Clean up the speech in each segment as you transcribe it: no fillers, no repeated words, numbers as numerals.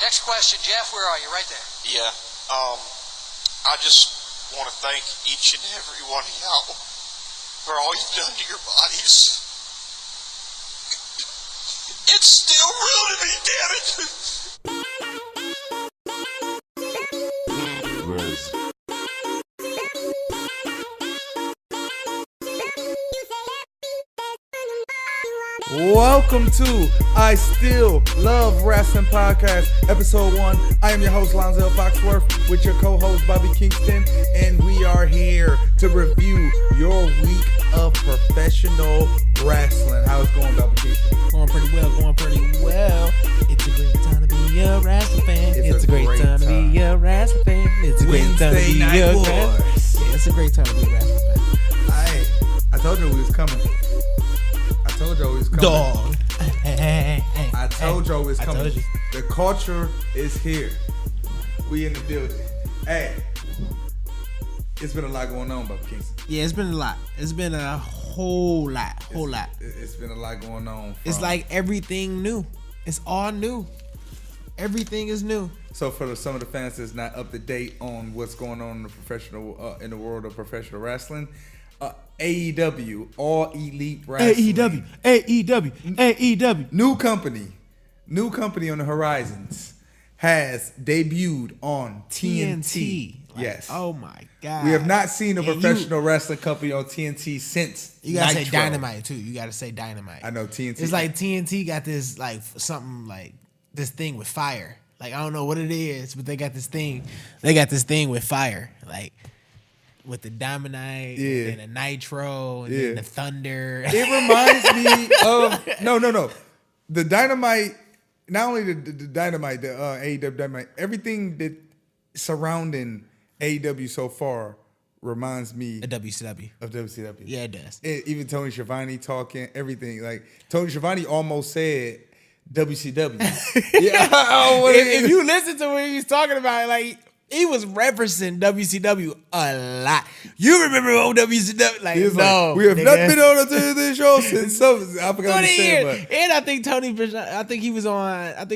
Next question, Jeff. Where are you? Right there. Yeah. I just want to thank each and every one of y'all for all you've done to your bodies. It's still real to me, damn it. Welcome to I Still Love Wrestling Podcast, Episode 1. I am your host, Lonzel Foxworth, with your co-host, Bobby Kingston, and we are here to review your week of professional wrestling. How's it going, Bobby Kingston? Going pretty well. It's a great time to be a wrestling fan. It's a great time to be a wrestling fan. It's a great time to be a wrestling fan. Yeah, it's a great time to be a wrestling fan. I told you we was coming. Dog. I told you it was coming. I told you. The culture is here. We in the building. Hey, it's been a lot going on, Bubba Kingston. Yeah, it's been a lot. It's been a whole lot. It's been a lot going on. It's like everything new. It's all new. Everything is new. So for some of the fans that's not up to date on what's going on in the professional in the world of professional wrestling, AEW, All Elite Wrestling. AEW. New company on the horizons has debuted on TNT. Yes. Oh my God. We have not seen a professional wrestling company on TNT since You gotta Nitro. say Dynamite too. You gotta say Dynamite. I know TNT. It's like TNT got this like something like this thing with fire. Like I don't know what it is, but they got this thing. They got this thing with fire. Like with the Dynamite and the Nitro and then the Thunder. It reminds me of no. The Dynamite, not only the Dynamite, the AEW Dynamite, everything that surrounding AEW so far reminds me A WCW. of WCW. Yeah, it does. Even Tony Schiavone talking, everything. Like Tony Schiavone almost said WCW. Yeah. If you listen to what he was talking about, like he was referencing WCW a lot. You remember old WCW? Like, He was no, like, we have not been on a TV show since I forgot 20 to say, years. but And I think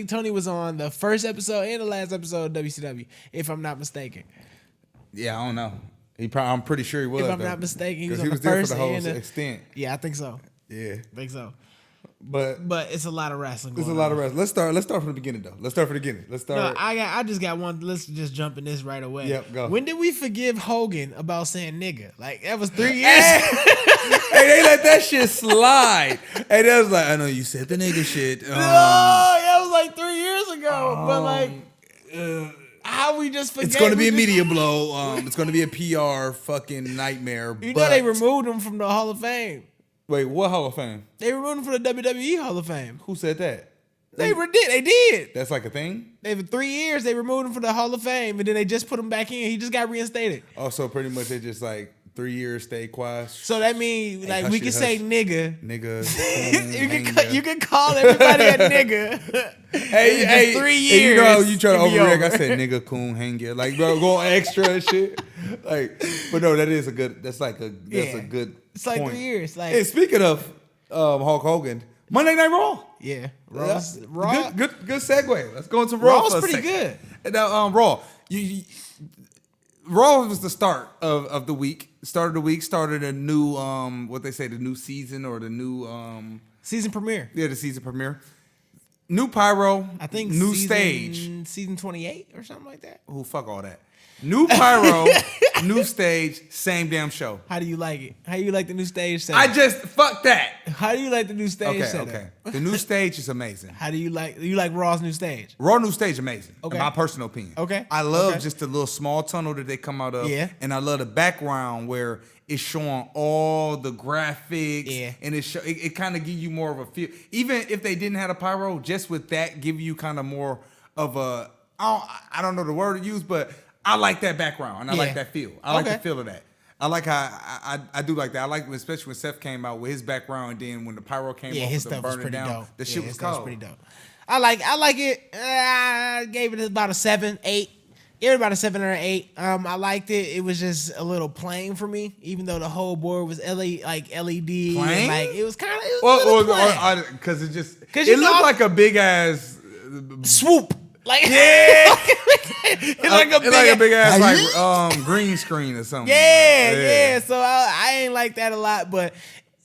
Tony was on the first episode and the last episode of WCW, if I'm not mistaken. yeah, I don't know. I'm pretty sure he was. If I'm though. not mistaken, he was 'Cause on the there first for the whole and the extent. Yeah, I think so. Yeah, I think so. but But it's a lot of wrestling. there's a going lot on. of wrestling. Let's start from the beginning though. Let's start. No, I just got one. Let's just jump in this right away. Yep, go. When did we forgive Hogan about saying nigga? Like that was 3 years. Hey, they let that shit slide. Hey, that was like, I know you said the nigga shit. No, that was like 3 years ago. But like, how we just forget? It's going to be a media blow. It's going to be a PR fucking nightmare. You know they removed him from the Hall of Fame. Wait, what Hall of Fame? They removed him from the WWE Hall of Fame. Who said that? They did. That's like a thing? For 3 years, they removed him from the Hall of Fame, and then they just put him back in. He just got reinstated. Also, pretty much they just like 3 years stay quiet. So that means like we can say nigga. Nigga. You can call everybody a nigga. Hey, 3 and years. you know how you try to it'd be overreact. I over. said nigga, coon, hang it. Like, bro, going extra and shit. Like, but no, that's a good Yeah. good It's like point. 3 years. Like Hey, speaking of Hulk Hogan, Monday Night Raw. yeah, Yeah. Raw. Good segue. Let's go into Raw. Raw's for a pretty second. good. And now, Raw. Raw was the start of the week. Started a new what they say, the new season or the new Season premiere. the season premiere. New pyro. I think new stage. Season 28 or something like that. Who fuck all that? New pyro, new stage, same damn show. How do you like it? How do you like the new stage setup? Fuck that. How do you like the new stage setup? Okay. The new stage is amazing. How do you like Raw's new stage? Raw new stage amazing. Okay. In my personal opinion. Okay. I love Okay. just the little small tunnel that they come out of. Yeah. And I love the background where it's showing all the graphics. Yeah. And it kind of give you more of a feel. Even if they didn't have a pyro, just with that give you kind of more of a I don't know the word to use, but I like that background and I like that feel. I like the feel of that. I like how I do like that. I like especially when Seth came out with his background, and then when the pyro came off his with the stuff was burning pretty down, dope. the shit was his stuff cold. pretty dope. I like it. I gave it about a 7, 8. Gave it about a 7 or an 8. I liked it. It was just a little plain for me, even though the whole board was LED. Plain? And like it was kind of because because it you looked know, like a big ass swoop. Like Yeah. it's like a big ass like green screen or something. Yeah. So I ain't like that a lot, but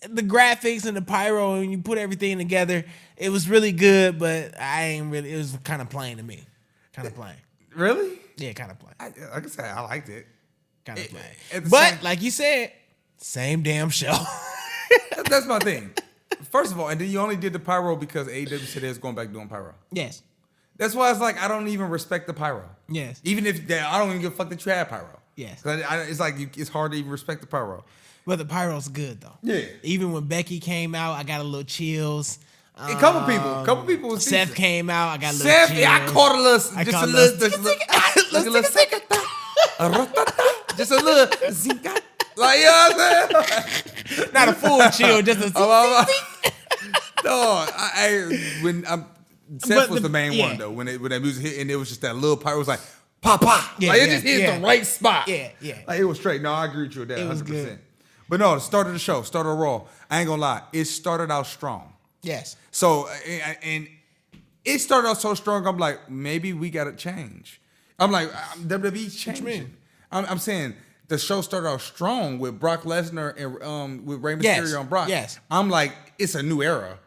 the graphics and the pyro and you put everything together, it was really good. But I ain't really. It was kind of plain to me. Kind of plain. Really? Yeah, kind of plain. Like I said, I liked it. Kind of plain. But like you said, same damn show. That's my thing. First of all, and then you only did the pyro because AEW said they was going back doing pyro. Yes. That's why it's like I don't even respect the pyro. Yes. Even if I don't even give a fuck that you had pyro. Yes. It's like it's hard to even respect the pyro. But the pyro's good though. Yeah. Even when Becky came out, I got a little chills. A couple people was Seth decent. came out, I got a little Seth, chills. yeah, I caught a little, just a little zinga. Like, you know what I'm saying? Not a full chill, just a No, Seth was the main one though. When that music hit and it was just that little part, it was like pop pop. Yeah, like it just hit the right spot. Yeah. Like it was straight. No, I agree with you with that. It was 100%. good. But no, the start of the show, start of Raw. I ain't gonna lie, it started out strong. Yes. So and it started out so strong. I'm like, maybe we gotta change. I'm like, WWE changing. I'm saying the show started out strong with Brock Lesnar and with Rey Mysterio and Brock. Yes. I'm like, it's a new era.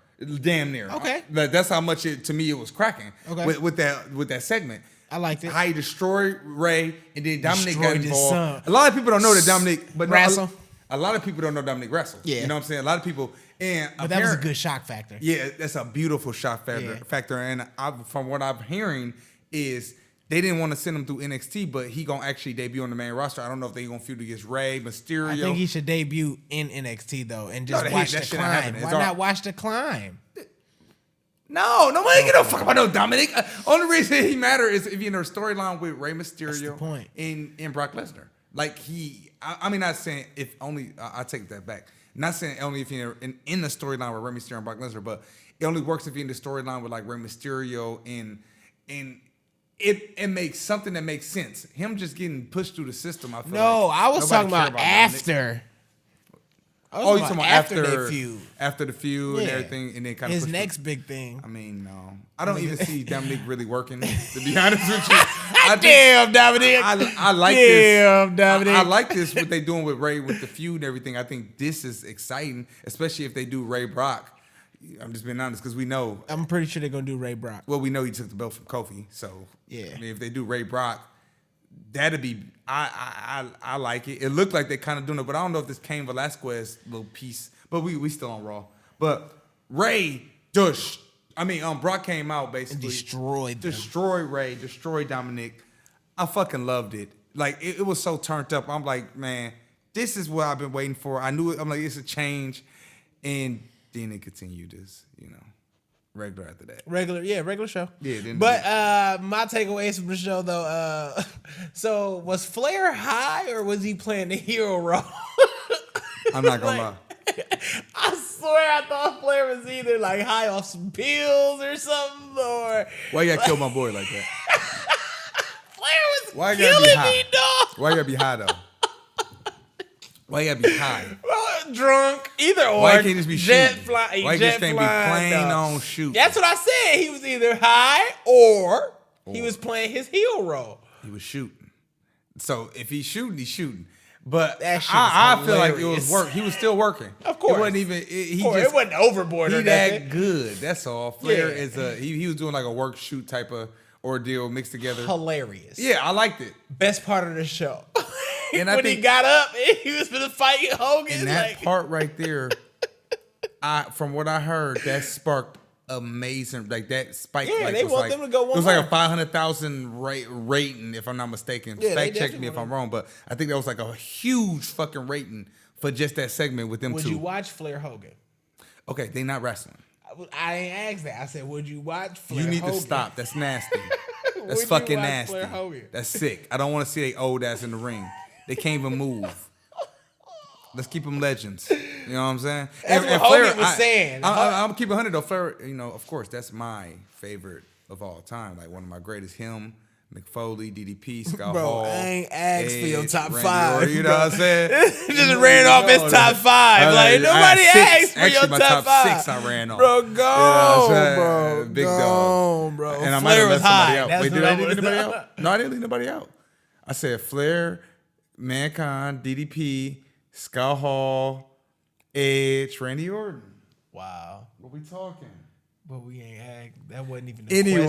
Damn near. Okay. That's how much to me it was cracking. Okay. With that segment. I liked it. How he destroyed Ray and then Dominic Destroyed got his involved. son. A lot of people don't know that Dominic, but Wrestle. a lot of people don't know Dominic wrestled. Yeah. You know what I'm saying? A lot of people But that was a good shock factor. Yeah, that's a beautiful shock factor. And from what I'm hearing is they didn't want to send him through NXT, but he gonna actually debut on the main roster. I don't know if they gonna feud against Ray, Mysterio. I think he should debut in NXT though and just No, watch that the shit climb. happening. Why It's not watch the climb? No, nobody give no fuck about no Dominic. Only reason he matter is if you're in a storyline with Rey Mysterio That's the point. and Brock Lesnar. Like I mean, not saying if only, I take that back. Not saying only if you're in the storyline with Rey Mysterio and Brock Lesnar, but it only works if you're in the storyline with like Rey Mysterio and it makes something that makes sense. Him just getting pushed through the system, I feel like I was nobody talking care about Dominic. after. Oh, you talking about after they feud. After the feud and everything, and then kind of his next big thing. I mean, no, I don't even see Dominic really working. To be honest with you, Damn, Dominic. I like this. Damn, Dominic. I like this what they doing with Ray with the feud and everything. I think this is exciting, especially if they do Ray Brock. I'm just being honest because we know. I'm pretty sure they're gonna do Ray Brock. Well, we know he took the belt from Kofi, so yeah. I mean, if they do Ray Brock, that'd be. I like it. It looked like they kind of doing it, but I don't know if this Cain Velasquez little piece. But we still on Raw. But Ray just. I mean, Brock came out basically and destroyed Ray, destroyed Dominic. I fucking loved it. Like it was so turned up. I'm like, man, this is what I've been waiting for. I knew it. I'm like, it's a change, and then it continued as regular after that. Regular show. Yeah. But my takeaways from the show though, so was Flair high or was he playing the hero role? I'm not gonna lie. I swear I thought Flair was either like high off some pills or something, or why you gotta kill my boy like that? Flair was you gotta be killing high? me, dog. Why you gotta be high though? Why you gotta be high? Drunk, either or. Why you can't just be jet shooting? fly, Why you jet just can't flying, be plain dog. on shoot? That's what I said. He was either high or he was playing his heel role. He was shooting. So if he's shooting, he's shooting. But That shit I is feel like it hilarious. was work. He was still working. Of course. It wasn't even. He Or just it wasn't overboard he or that nothing. good. That's all. Flair Yeah. is he was doing like a work shoot type of ordeal mixed together. Hilarious. Yeah, I liked it. Best part of the show. And when he got up and he was gonna fight Hogan. And that like, part right there, from what I heard, that sparked amazing. Like that spike. Yeah, like, they was want like, them to go one It was like a more. 500,000 rating, if I'm not mistaken. Yeah, they Fact check definitely me if want I'm wrong, but I think that was like a huge fucking rating for just that segment with them would two. you watch Flair Hogan? Okay, they not wrestling. I ain't asked that. I said, would you watch Flair You need Hogan? to stop. That's nasty. Would That's you fucking watch nasty. Flair Hogan? That's sick. I don't want to see they old ass in the ring. They can't even move. Let's keep them legends. You know what I'm saying? That's what Hogan was saying. I'm keeping 100 though. Flair, of course, that's my favorite of all time. Like one of my greatest. Him, McFoley, DDP, Scott Bro, Hall. I ain't asked for your top Randy 5. Orton, you know what I'm saying? Just ran off his top 5. Like, nobody asked for your my top 5. 6 I ran off. Bro, go, You know what I'm saying? bro. Big go, dog. bro. And I might Flair have was left somebody high. out. That's Wait, did what I I leave was anybody out? No, I didn't leave nobody out. I said Flair, Mankind, DDP, Scott Hall, Edge, Randy Orton. Wow. What we talking? But we ain't asked. That wasn't even a Anyway,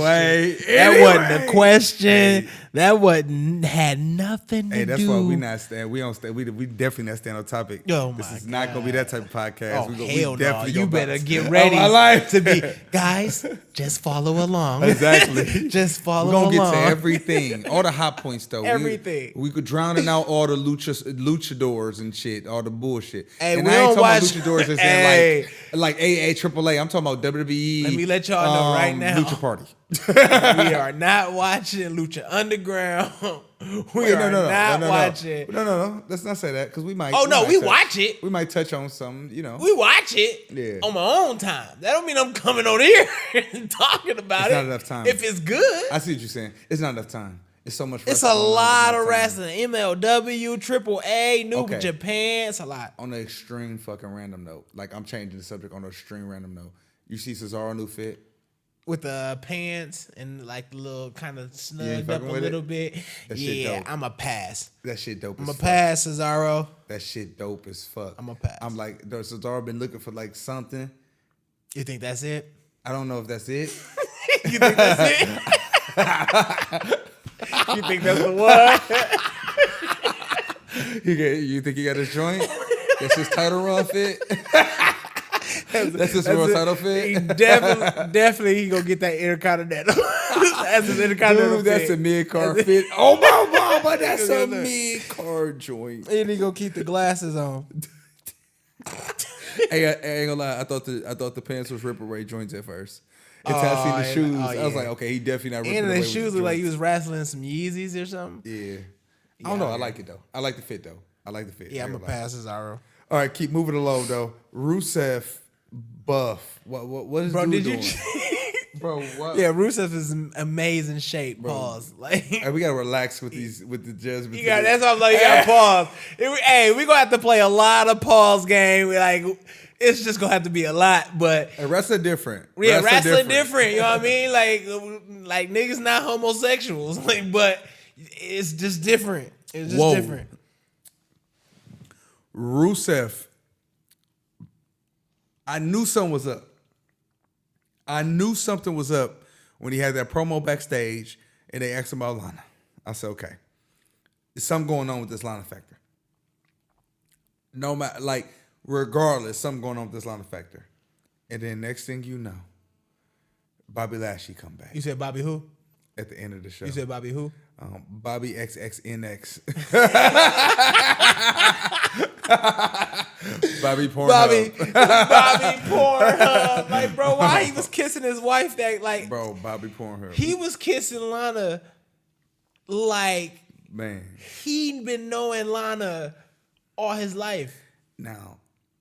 question. That wasn't a question. That wasn't had nothing to do. Hey, that's why we not stand. We don't stand. We definitely not stand on topic. Oh This my is not gonna be that type of podcast. Oh, we hell no. You gonna better bounce. get ready my life. to be. Guys, just follow along. Exactly. Just follow We're gonna along. get to everything. All the hot points though. Everything. We could drowning out all the luchadors and shit, all the bullshit. Hey, and we I ain't don't talking watch- about luchadors as Hey. in like AA, AAA. I'm talking about WWE. Let me let y'all know right now. Lucha Party. We are not watching Lucha Underground. We are not watching. No. Let's not say that because we might. Oh no, we touch- watch it. We might touch on some, you know. We watch it Yeah. on my own time. That don't mean I'm coming on here and talking about It's it. not enough time. If it's good, I see what you're saying. It's not enough time. It's so much. it's wrestling a going on, lot there's of not time. wrestling. MLW, AAA, New Okay. Japan. It's a lot. On an extreme fucking random note, like I'm changing the subject on an extreme random note. You see Cesaro new fit? With the pants and like the little kind of snugged fucking up a with little it? bit. That shit Yeah, dope. I'm a pass. That shit dope. I'm as a fuck. pass, Cesaro. That shit dope as fuck. I'm a pass. I'm like, Cesaro been looking for like something. You think that's it? I don't know if that's it. You think that's it? You think that's the one? You think he got his joint? That's his title run fit. That's his world title fit. He definitely he gonna get that Intercontinental. That's his Intercontinental Dude, that's a fit. mid card fit. Oh my mama, that's a mid card joint. And he gonna keep the glasses on. Hey, I ain't gonna lie. I thought the pants was Ripper Ray joints at first. Until I seen the shoes, I was like, okay, he definitely not ripping And away the with shoes the look like he joints. was wrestling some Yeezys or something. Yeah. I don't know. I like it though. I like the fit though. I like the fit. Yeah, I I'm ain't a gonna lie. pass Cesaro. All right, keep moving along though. Rusev, buff. What is Bro, dude did you? doing? Bro, what? Yeah, Rusev is in amazing shape. Pause. Like. Hey, we gotta relax with the judgments. You got, that's why I'm like, you got to pause. Hey, we gonna have to play a lot of pause game. Like, it's just gonna have to be a lot, but Hey, wrestling different. yeah, wrestling different. You know what I mean? Like niggas not homosexuals, like, but it's just different. It's just different. Rusev. I knew something was up. I knew something was up when he had that promo backstage and they asked him about Lana. I said, okay, there's something going on with this Lana factor. No matter, like, regardless, something going on with this Lana factor. And then next thing you know, Bobby Lashley come back You said Bobby who? at the end of the show. You said Bobby who? Bobby XXNX. Bobby Pornhub. Bobby Pornhub. Like, bro, why he was kissing his wife that, like, Bro, Bobby Pornhub. he was kissing Lana like Man. he'd been knowing Lana all his life. Now,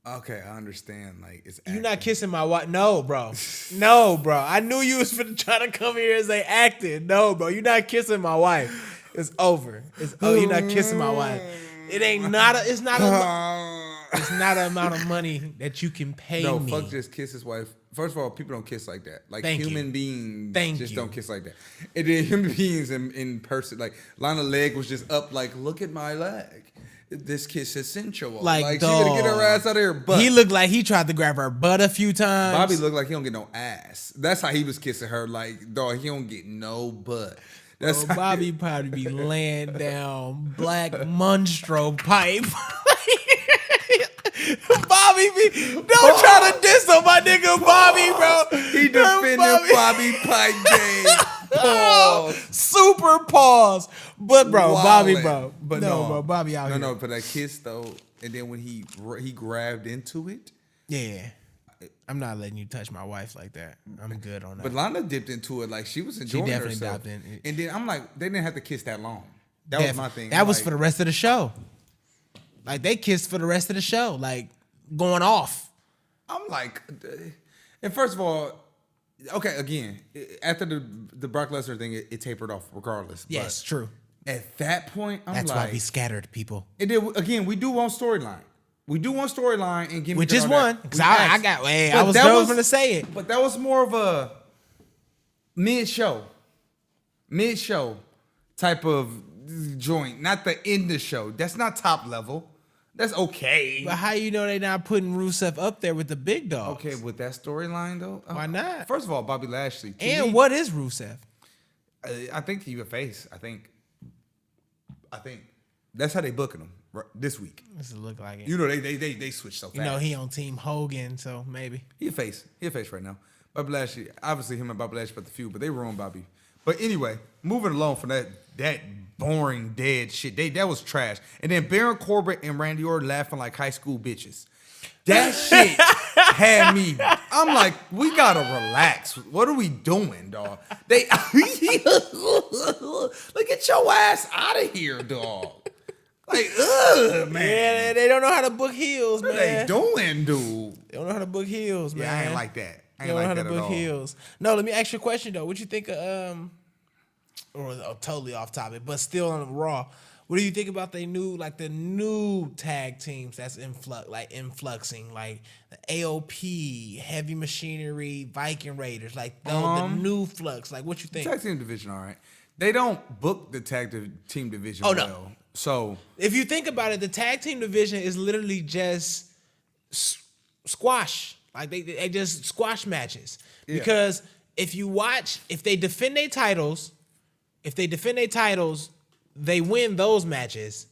okay, I understand. Like, it's You not acting. kissing my wife? No, bro. No, bro. I knew you was finna try to come here and say acting. No, bro. You not kissing my wife. It's over. You're not kissing my wife. It ain't not a. It's not a. It's not an amount of money that you can pay No, me. fuck just kiss his wife. First of all, people don't kiss like that. Like, Thank human you. beings Thank just you. don't kiss like that. And then human beings in person, like, Lana's leg was just up, like, look at my leg. This kiss is sensual. Like, she gonna get her ass out of here. But He looked like he tried to grab her butt a few times. Bobby looked like he don't get no ass. That's how he was kissing her. Like, dog, he don't get no butt. That's Bro, how Bobby probably be laying down black monstro pipe. Bobby be don't try to diss on my nigga Bobby, bro. he defended Bobby Pike game. Pause. Super pause. But bro, Bobby, Wildin'. bro. But bro, Bobby out here. No, but that kiss though, and then when he grabbed into it. Yeah. I'm not letting you touch my wife like that. I'm good on that. But Lana dipped into it like she was enjoying definitely herself. dipped in. And then I'm like, they didn't have to kiss that long. That was my thing. That was Like, for the rest of the show. Like they kissed for the rest of the show, like going off. I'm like, and first of all, Okay, again, after the Brock Lesnar thing, it tapered off regardless. Yes, true. At that point, That's why we scattered people. And then, again, we do want storyline. We do want storyline and give me which is one. Because I got. Hey, I was going to say it. But that was more of a mid-show type of joint, not the end of show. That's not top level. That's okay. But how you know they not putting Rusev up there with the big dogs? Okay, with that storyline though, why not? First of all, Bobby Lashley. And what is Rusev? I think he's a face. I think that's how they booking him this week. Does it look like it? You know they switch so fast. You know he on Team Hogan, so maybe he a face. He a face right now. Bobby Lashley, obviously him and Bobby Lashley about the feud, but they ruined Bobby. But anyway, moving along from that boring dead shit. That was trash. And then Baron Corbin and Randy Orton laughing like high school bitches. That shit had me. I'm like, we gotta relax. What are we doing, dog? Look, get your ass out of here, dog. Like, ugh, man. Yeah, they don't know how to book heels, man. What are they doing, dude? They don't know how to book heels, man. Yeah, I ain't like that. I ain't They don't like know how that to at book all. heels. No, let me ask you a question though. What you think of totally off topic, but still on Raw? What do you think about the new tag teams that's influxing, like the AOP, Heavy Machinery, Viking Raiders, like the new flux? Like, what you think? Tag team division, all right. They don't book the tag team division Oh, well. no. So if you think about it, the tag team division is literally just squash. Like they just squash matches. Yeah. Because if they defend their titles, they win those matches.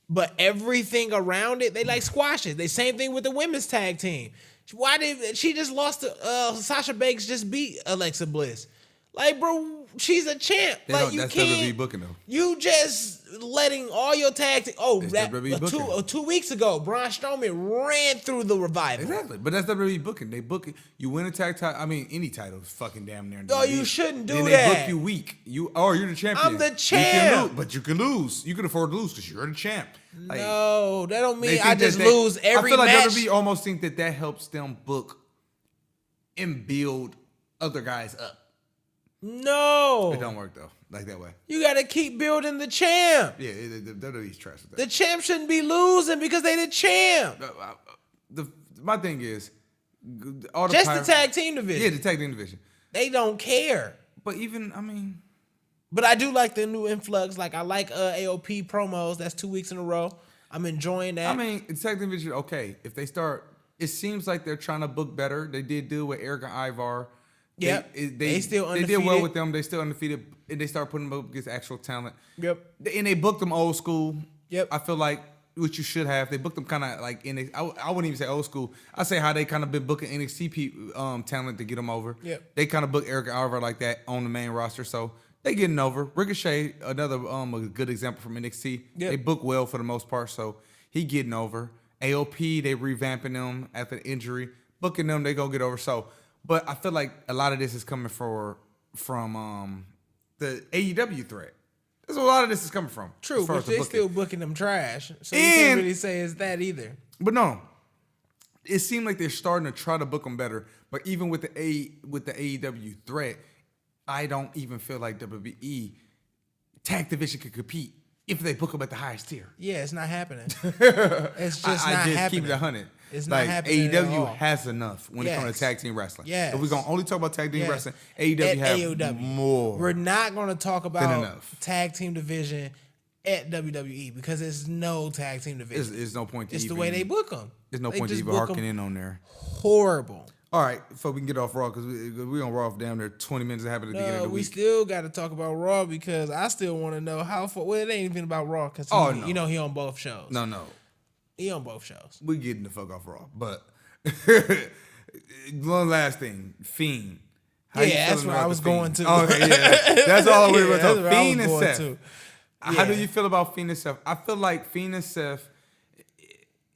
But everything around it, they like squashes. They same thing with the women's tag team. Why did she just lost to Sasha Banks just beat Alexa Bliss? Like, bro, she's a champ. Like, you that's can't. WWE booking though. You just letting all your tag team. Oh, It's that WWE booking. 2 weeks ago, Braun Strowman ran through the Revival. Exactly, but that's WWE booking. They book it. You win a tag title. I mean, any title is fucking damn near. No, you shouldn't do then that. They book you weak. You're the champion. I'm the You can champ. lose, but you can lose. You can afford to lose because you're the champ. Like, No, that don't they mean think I that just lose every I feel like match. WWE almost think that helps them book and build other guys up. No, It don't work though, like that way. you got to keep building the champ. Yeah, WWE's trash with that. The champ shouldn't be losing because they the champ. My thing is, all the Just the tag team division. Yeah, the tag team division. They don't care. But even, I mean, But I do like the new influx. Like, I like AOP promos. That's 2 weeks in a row. I'm enjoying that. I mean, the tag team division. Okay, if they start, it seems like they're trying to book better. They did deal with Eric and Ivar. Yep. They still They did undefeated. well with them. They still undefeated, and they start putting them up against actual talent. Yep. And they booked them old school. Yep. I feel like what you should have. They booked them kind of like I wouldn't even say old school. I say how they kind of been booking NXT talent to get them over. Yep. They kind of book Eric and Ivar like that on the main roster, so they getting over. Ricochet, another a good example from NXT. Yep. They book well for the most part, so he getting over. AOP, they revamping them after the injury, booking them. They gonna get over. So. But I feel like a lot of this is coming from the AEW threat. That's where a lot of this is coming from. True, as far but as the they booking. still booking them trash. So you can't really say it's that either. But no, it seemed like they're starting to try to book them better. But even with the AEW threat, I don't even feel like WWE tag division could compete if they book them at the highest tier. Yeah, it's not happening. It's just I not just happening. keep it 100. It's not like happening at AEW all. has enough when it comes Yes. to tag team wrestling. Yes. If we're gonna only talk about tag team Yes. wrestling, AEW At have AEW. more. We're not going to talk about enough. tag team division at WWE because there's no tag team division. There's no point to It's even, the way they book them. There's no point to even harking in on there. Horrible. All right, before we can get off Raw, because we on Raw for damn near 20 minutes to happen at the beginning of the We week. still got to talk about Raw because I still want to know how far. Well, it ain't even about Raw because no. you know he on both shows. No. He on both shows. We getting the fuck off Raw. But one last thing, Fiend. How you Yeah, that's feeling where about I the was Fiend? going to. Oh, okay, yeah. That's all we were Yeah, talking that's where I Fiend was and going Seth. to. How do Yeah. you feel about Fiend and Seth? I feel like Fiend and Seth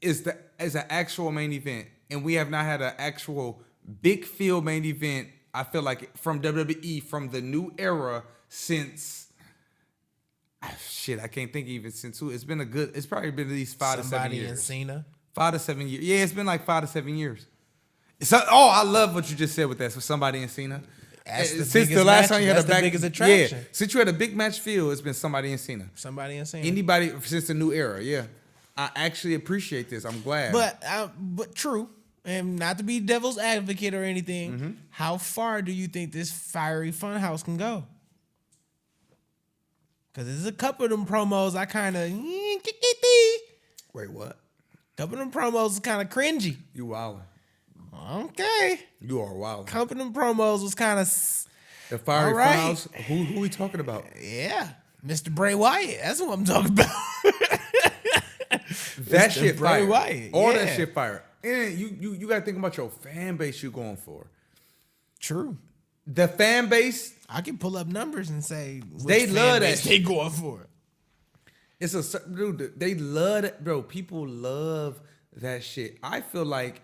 is an actual main event, and we have not had an actual big field main event. I feel like from WWE from the new era since I can't think even since who. It's probably been at least 5 to 7 Somebody in years. Cena. 5 to 7 years. Yeah, it's been like 5 to 7 years. So, I love what you just said with that. So somebody in Cena. Since the last time you had a biggest attraction. Yeah, since you had a big match feel, it's been somebody in Cena. Somebody in Cena. Anybody since the new era. Yeah, I actually appreciate this. I'm glad. But true, and not to be devil's advocate or anything. How far do you think this fiery funhouse can go? Because there's a couple of them promos I kind of. Wait, what? Couple of them promos is kind of cringy. You wildin'. Okay. You are wild. Couple of them promos was kind of. The fiery funhouse. Who we talking about? Yeah, Mr. Bray Wyatt. That's what I'm talking about. That shit fire. Wyatt. All that shit fire. And you got to think about your fan base you're going for. True. The fan base. I can pull up numbers and say they love that shit. They going for it. It's dude. They love it, bro. People love that shit. I feel like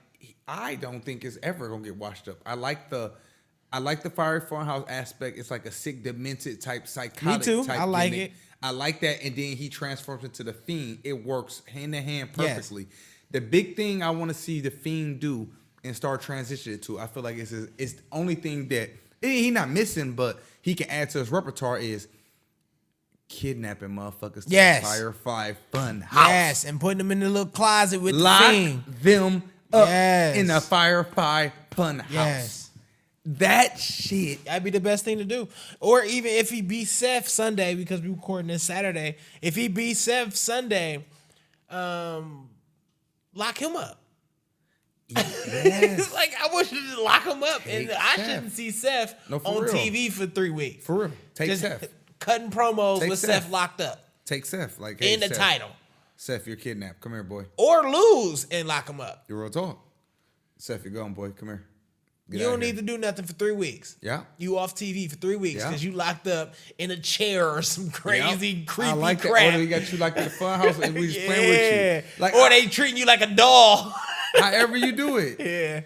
I don't think it's ever gonna get washed up. I like the fiery funhouse aspect. It's like a sick, demented type, psychotic. Me too. Type I like gimmick. it. I like that, and then he transforms into the Fiend. It works hand in hand perfectly. Yes. The big thing I want to see the Fiend do and start transitioning to, I feel like it's the only thing that he not missing, but he can add to his repertoire is kidnapping motherfuckers to the Firefly Fun House. Yes, and putting them in the little closet with Lock the Fiend. them up in the Firefly Fun House. Yes. That shit. That'd be the best thing to do. Or even if he beats Seth Sunday, because we're recording this Saturday, if he beats Seth Sunday, lock him up. Yes. Like, I want you to lock him up. And I shouldn't see Seth on TV for 3 weeks. For real. Take Seth. Cutting promos with Seth locked up. Take Seth. Like, hey, in the title. Seth, you're kidnapped. Come here, boy. Or lose and lock him up. You're real talk. Seth, you're gone, boy. Come here. You don't need to do nothing for 3 weeks. Yeah. You off TV for 3 weeks because you locked up in a chair or some crazy, creepy I like crap. That. Or they got you like in the fun house and we just playing with you. Like, or they treating you like a doll. However you do it. Yeah.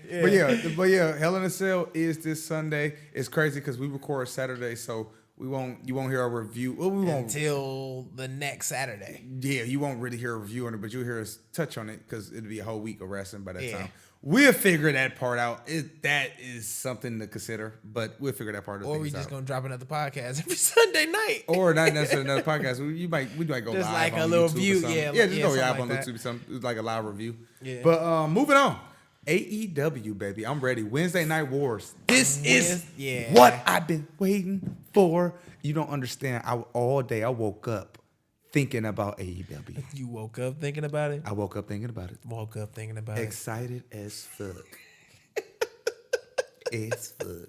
But yeah, Hell in a Cell is this Sunday. It's crazy because we record Saturday, so you won't hear our review. Well, we won't until the next Saturday. Yeah, you won't really hear a review on it, but you'll hear us touch on it because it'll be a whole week of wrestling by that time. We'll figure that part out. That is something to consider, but we'll figure that part out. Or we just gonna drop another podcast every Sunday night. Or not necessarily another podcast. We might go just live like on a little YouTube view. Or something. Yeah, just go live on like YouTube. Something like a live review. Yeah. But moving on. AEW, baby. I'm ready. Wednesday Night Wars. This is what I've been waiting for. You don't understand. All day I woke up thinking about AEW. You woke up thinking about it? I woke up thinking about it. Woke up thinking about Excited as fuck. As fuck.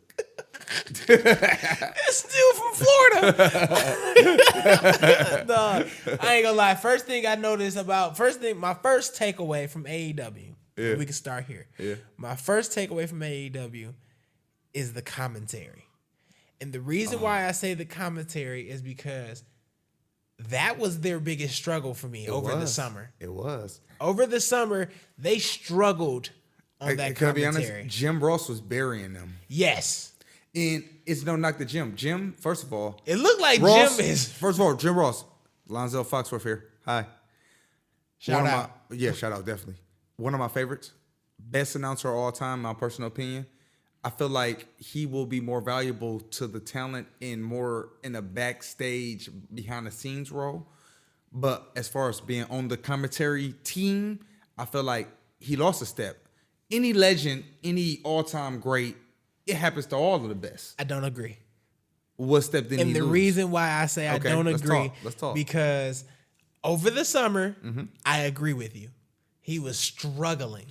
It's still from Florida. No, I ain't gonna lie. My first takeaway from AEW. Yeah. We can start here. Yeah. My first takeaway from AEW is the commentary. And the reason why I say the commentary is because that was their biggest struggle for me the summer. It was. Over the summer, they struggled on that commentary. Be honest, Jim Ross was burying them. Yes. And it's no knock to Jim. Jim, first of all. It looked like Ross, Jim is. First of all, Jim Ross. Lonzel Foxworth here. Hi. Shout out. Shout out, definitely. One of my favorites. Best announcer of all time, my personal opinion. I feel like he will be more valuable to the talent and more in a backstage, behind the scenes role. But as far as being on the commentary team, I feel like he lost a step. Any legend, any all-time great, it happens to all of the best. I don't agree. What step did he lose? And the reason why I say I don't agree, let's talk. Because over the summer, I agree with you. He was struggling.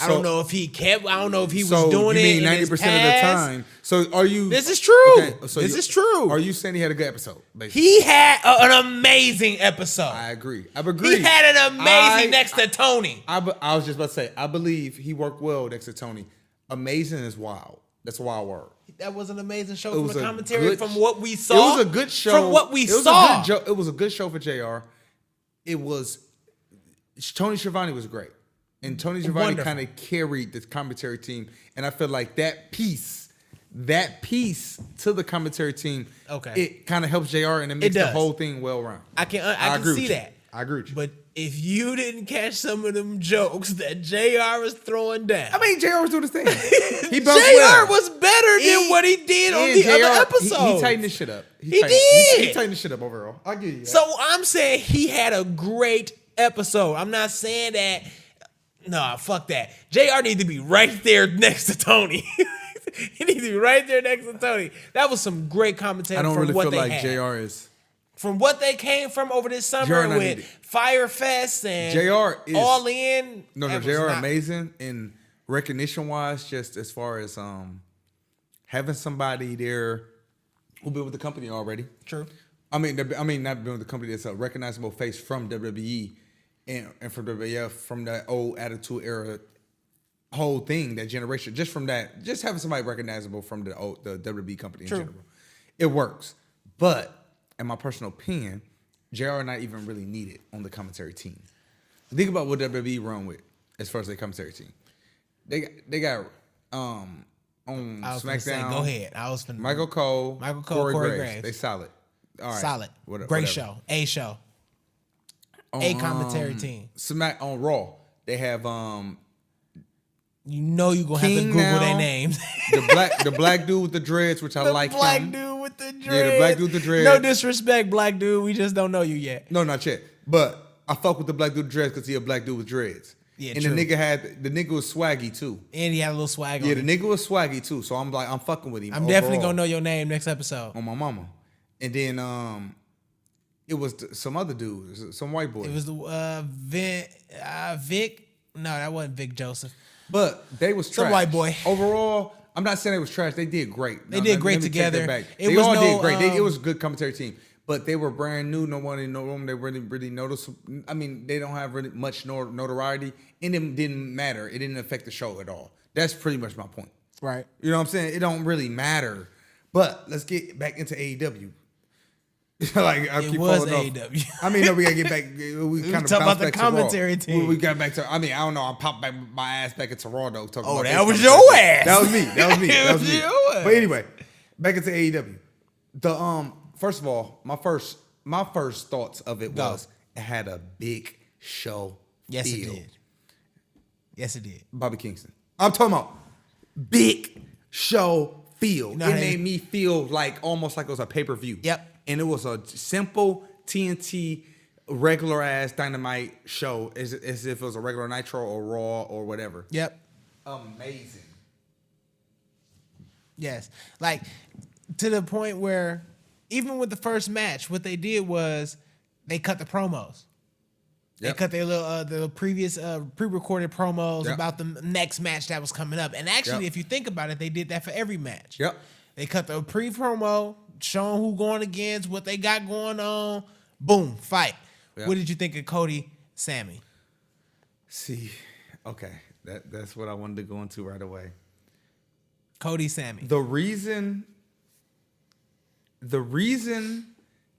I don't know if he kept. I don't know if he was doing it. 90% of the time. So are you? This is true. Okay, so this is true. Are you saying he had a good episode? Basically? He had an amazing episode. I agree. I've agreed. He had an amazing next to Tony. I was just about to say. I believe he worked well next to Tony. Amazing is wild. That's a wild word. That was an amazing show from the commentary. From what we saw, it was a good show. From what we saw, it was a good show for JR. It was. Tony Schiavone was great. And Tony Schiavone kind of carried the commentary team. And I feel like that piece to the commentary team, it kind of helps JR and it makes the whole thing well-rounded. I can see that. I agree with you. But if you didn't catch some of them jokes that JR was throwing down. I mean, JR was doing his thing. He JR was better than what he did on the other episodes. He tightened this shit up. He did. He tightened this shit up overall. I'll give you that. So I'm saying he had a great episode. I'm not saying that. Nah, fuck that. JR needs to be right there next to Tony. He needs to be right there next to Tony. That was some great commentary. I don't from really what feel they like had. JR is. From what they came from over this summer with Firefest and JR is All In. No, JR amazing in recognition wise, just as far as having somebody there who been with the company already. True. I mean, not been with the company that's a recognizable face from WWE and from WWF from that old Attitude Era whole thing, that generation. Just from that, just having somebody recognizable from the WWE company in general, it works. But in my personal opinion, JR not even really needed on the commentary team. Think about what WWE run with as far as their commentary team. They got on SmackDown. Go ahead. Michael Cole, Corey Graves. They solid. All right. Solid. Whatever. Great show. A show. A commentary team. On Raw, they have you know you're gonna King have to Google now, their names. the black dude with the dreads, which I like. The black dude with the dreads. Yeah, the black dude with the dreads. No disrespect, black dude. We just don't know you yet. No, not yet. But I fuck with the black dude with dreads because he a black dude with dreads. Yeah, and true. the nigga was swaggy too. And he had a little swag on Yeah, him. the nigga was swaggy too. So I'm fucking with him. I'm definitely gonna know your name next episode. On my mama. And then it was some other dude, some white boy. It was the Vic. No, that wasn't Vic Joseph. But they was trash. Some white boy. Overall, I'm not saying they was trash. They did great. They did great together. They all did great. It was a good commentary team. But they were brand new. No one know them. They really noticeable. I mean, they don't have really much notoriety. And it didn't matter. It didn't affect the show at all. That's pretty much my point. Right. You know what I'm saying? It don't really matter. But let's get back into AEW. Like I keep was falling AEW. off. I mean, no, we gotta get back. We kind of talking about bounced the back commentary to Raw. team. We got back to. I mean, I don't know. I popped back my ass back into Raw though. Oh, that was your ass. That was me. That was me. Your ass. But anyway, back into AEW. The first of all, my first thoughts of it was it had a big show. Yes, feel. it did. Yes, it did. Bobby Kingston. I'm talking about big show feel. You know It made me feel like almost like it was a pay-per-view. Yep. And it was a simple TNT regular ass Dynamite show as if it was a regular Nitro or Raw or whatever. Yep. Amazing. Yes. Like to the point where even with the first match, what they did was they cut the promos. They cut their little the previous pre-recorded promos about the next match that was coming up. And actually, if you think about it, they did that for every match. Yep. They cut the pre-promo, showing who going against, what they got going on. Boom, fight. Yep. What did you think of Cody, Sammy? See, okay, that's what I wanted to go into right away. Cody, Sammy. The reason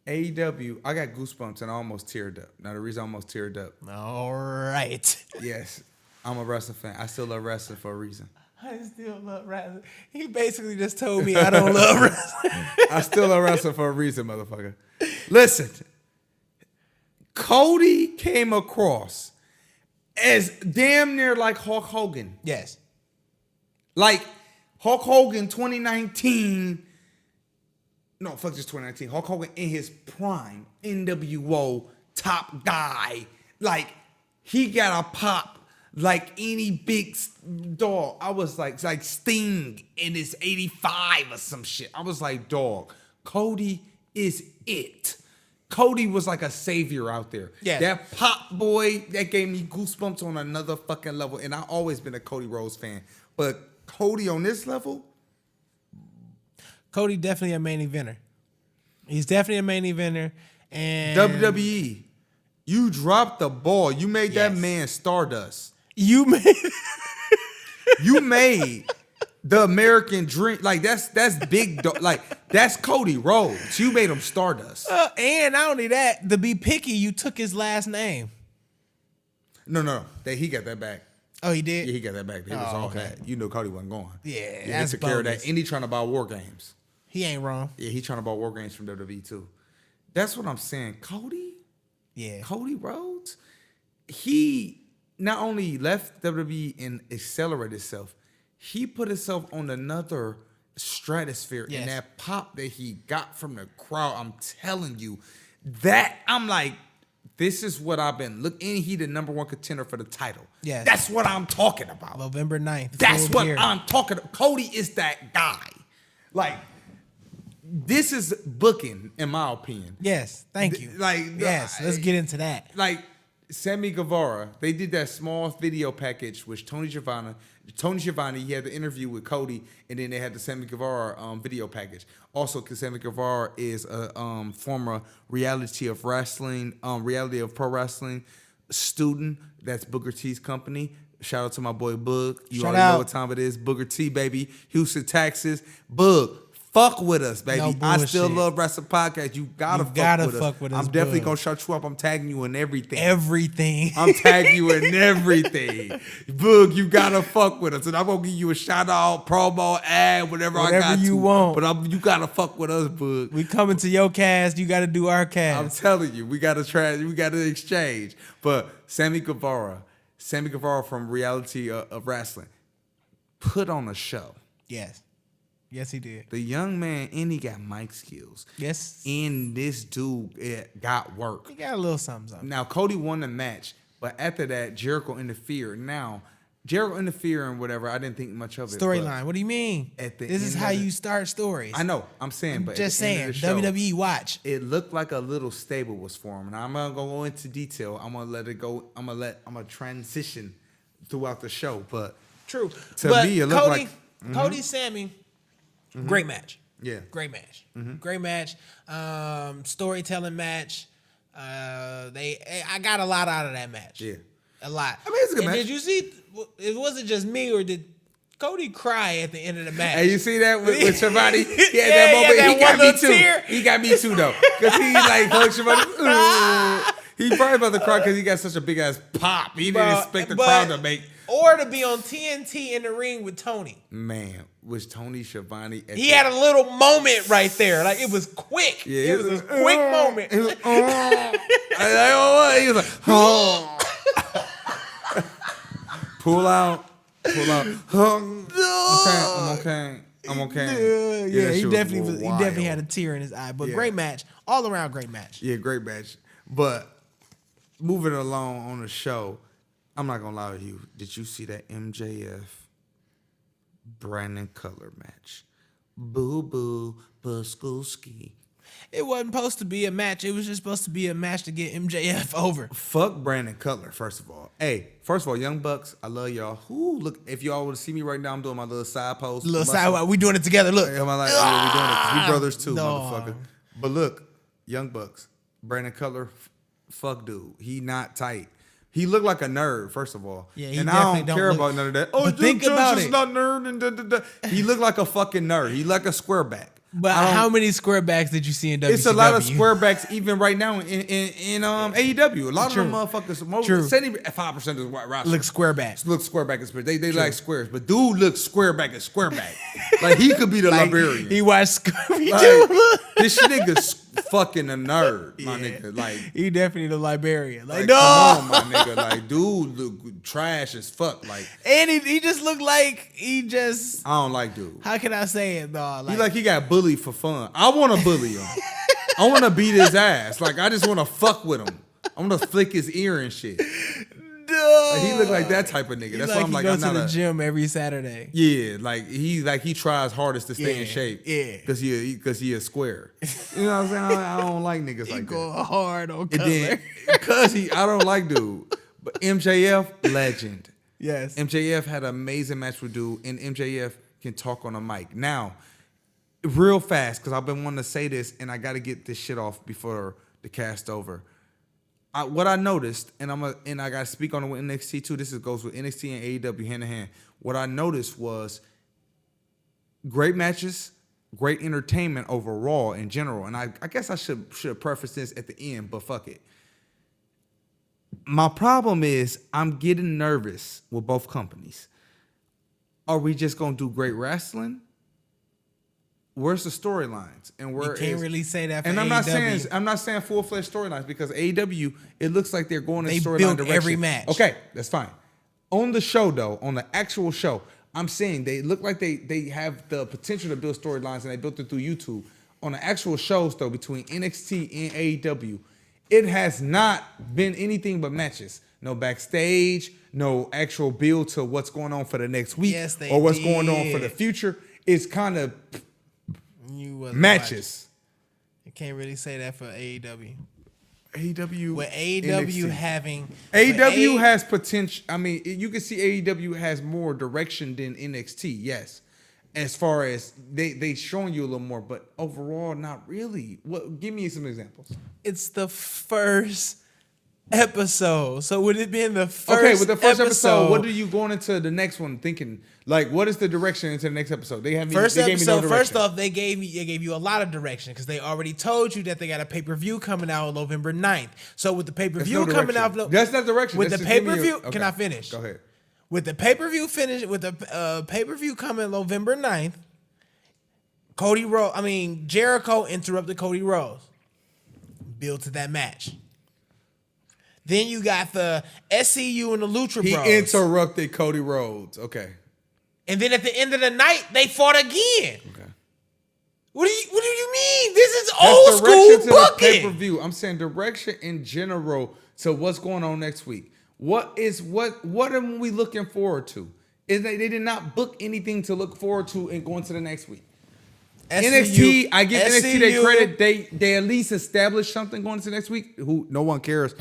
AEW, I got goosebumps and I almost teared up. Now the reason I almost teared up. All right. Yes, I'm a wrestling fan. I still love wrestling for a reason. I still love wrestling. He basically just told me I don't love wrestling. I still love wrestling for a reason, motherfucker. Listen, Cody came across as damn near like Hulk Hogan. Yes. Like Hulk Hogan 2019. No, fuck just 2019. Hulk Hogan in his prime, NWO top guy. Like he got a pop like any big dog. I was like Sting in his 85 or some shit. I was like, dog, Cody is it. Cody was like a savior out there. Yeah. That pop boy, that gave me goosebumps on another fucking level. And I've always been a Cody Rhodes fan. But Cody on this level? Cody definitely a main eventer. He's definitely a main eventer. And WWE, you dropped the ball. You made that man Stardust. You made the American dream. Like that's big. Like that's Cody Rhodes. You made him Stardust. And not only that, to be picky, you took his last name. No. He got that back. Oh, he did? Yeah, he got that back. It was all okay. that. You know Cody wasn't going. Yeah, he that's took care of bogus. that. And he trying to buy War Games. He ain't wrong. Yeah, he trying to buy War Games from WWE too. That's what I'm saying. Cody? Yeah. Cody Rhodes? he not only left WWE and accelerated himself, he put himself on another stratosphere. Yes. And that pop that he got from the crowd, I'm telling you, that I'm like, this is what I've been looking. He the number one contender for the title. Yes. That's what I'm talking about. November 9th. That's what here. I'm talking about. Cody is that guy. Like, this is booking, in my opinion. Yes, thank you. Yes, let's get into that. Like, Sammy Guevara, they did that small video package with Tony Schiavone, he had the interview with Cody, and then they had the Sammy Guevara video package. Also, because Sammy Guevara is a former reality of pro wrestling student. That's Booker T's company. Shout out to my boy Boog. You Shout already out. know what time it is. Booker T, baby. Houston, Texas. Boog. Fuck with us, baby. No I still bullshit. love Wrestling Podcast. You gotta fuck with us. I'm definitely gonna shut you up. I'm tagging you in everything. Everything. I'm tagging you in everything. Boog, you gotta fuck with us. And I'm gonna give you a shout out, promo, ad, whatever I got you to. want. But you gotta fuck with us, Boog. We coming to your cast. You got to do our I'm cast. telling you, we gotta exchange. But Sammy Guevara from Reality of Wrestling, put on a show. Yes, he did. The young man, and he got mic skills. Yes. And this dude got work. He got a little something. Now, Cody won the match, but after that, Jericho interfered. Now, Jericho interfering, whatever, I didn't think much of it. Storyline. What do you mean? This is how you start stories. I know. I'm saying, but just at the end saying. of the show, WWE watch. it looked like a little stable was formed. And I'm not gonna go into detail. I'm gonna let it go. I'm gonna transition throughout the show. But True. To but me, it looked Cody, like Cody, Sammy, great match. Yeah. Great match. Great match. Storytelling match. I got a lot out of that match. Yeah. A lot. I mean, it's a good match. Did you see? It wasn't just me, or did Cody cry at the end of the match? Hey, you see that with Schiavone? He had Yeah, that moment. that He got one me little too. tear. He got me too though, because he like hugged Schiavone. He probably about to cry because he got such a big ass pop. He didn't expect the crowd to make. Or to be on TNT in the ring with Tony. Man, was Tony Schiavone? He had a little moment right there. Like, it was quick. Yeah, it was a quick moment. He was like, he was like, oh. Pull out. I'm okay. Yeah, he that shit definitely wild. had a tear in his eye. But Yeah. great match. All around great match. Yeah, great match. But moving along on the show, I'm not gonna lie to you. Did you see that MJF Brandon Cutler match? Boo boo Buskowski. It wasn't supposed to be a match. It was just supposed to be a match to get MJF over. Fuck Brandon Cutler, first of all. Hey, first of all, Young Bucks, I love y'all. Ooh, look, if y'all would see me right now, I'm doing my little side pose. We doing it together. Look. I'm like, yeah, we doing it 'cause we brothers too, No. motherfucker. But look, Young Bucks, Brandon Cutler, fuck dude. He not tight. He looked like a nerd, first of all. Yeah, he and I definitely don't don't care look- about none of that. Oh, But think about just it. not nerd and He looked like a fucking nerd. He like a squareback. But how many square backs did you see in WCW? It's a lot of squarebacks even right now in AEW. A lot True. of them motherfuckers, True. 75% of the roster Look square back. look squareback as squares. They like squares, but dude looks squareback as squareback. Like he could be the librarian. He watched Scooby Like, Doo. this nigga's fucking a nerd, my nigga. Like, He definitely the librarian. Like, like, no. come on, my nigga. Like, dude look trash as fuck. Like, And he just looked like he just. I don't like dude. How can I say it, dog? He got bullied for fun. I want to bully him. I want to beat his ass. Like, I just want to fuck with him. I want to flick his ear and shit. Like, he look like that type of nigga. That's why I'm like, he I'm goes to not the gym every Saturday. Yeah, like he tries hardest to stay in shape. Yeah. Cause he a square. You know what I'm saying? I don't like niggas He like go that. hard on And Cutler. then cause I don't like dude. But MJF, legend. Yes. MJF had an amazing match with dude, and MJF can talk on a mic. Now, real fast, because I've been wanting to say this, and I got to get this shit off before the cast over. What I noticed, and I got to speak on it with NXT too. This goes with NXT and AEW hand in hand. What I noticed was great matches, great entertainment overall in general. And I guess I should preface this at the end, but fuck it. My problem is I'm getting nervous with both companies. Are we just gonna do great wrestling? where's the storylines and where You can't really say that for and AEW. I'm not saying full-fledged storylines because AEW, it looks like they're going in They storyline build direction. every match. Okay, that's fine. On the show though, on the actual show, I'm saying they look like they have the potential to build storylines and they built it through YouTube. On the actual shows though, between NXT and AEW, it has not been anything but matches. No backstage, no actual build to what's going on for the next week or what's going on for the future. It's kind of matches. You can't really say that for AEW. AEW. With AEW having AEW has potential. I mean, you can see AEW has more direction than NXT. Yes, as far as they showing you a little more, but overall, not really. What? Give me some examples. It's the first episode, so would it be in the first? Okay, with the first episode, what are you going into the next one thinking? Like, what is the direction into the next episode? They have First they episode. Gave me no First off, they gave you a lot of direction because they already told you that they got a pay-per-view coming out on November 9th. So with the pay-per-view coming out, that's not direction. With That's the just giving pay-per-view, okay. can I finish? Go ahead. With the pay-per-view pay-per-view coming November 9th, Jericho interrupted Cody Rhodes. Build to that match. Then you got the SCU and the Lucha Bros. He interrupted Cody Rhodes. Okay. And then at the end of the night, they fought again. Okay. What do you mean? This is old school booking. Pay-per-view. I'm saying direction in general to what's going on next week. What are we looking forward to? Is they did not book anything to look forward to and going to the next week. NXT, I give NXT their credit. They at least established something going into next week. Who no one cares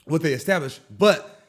what they established, but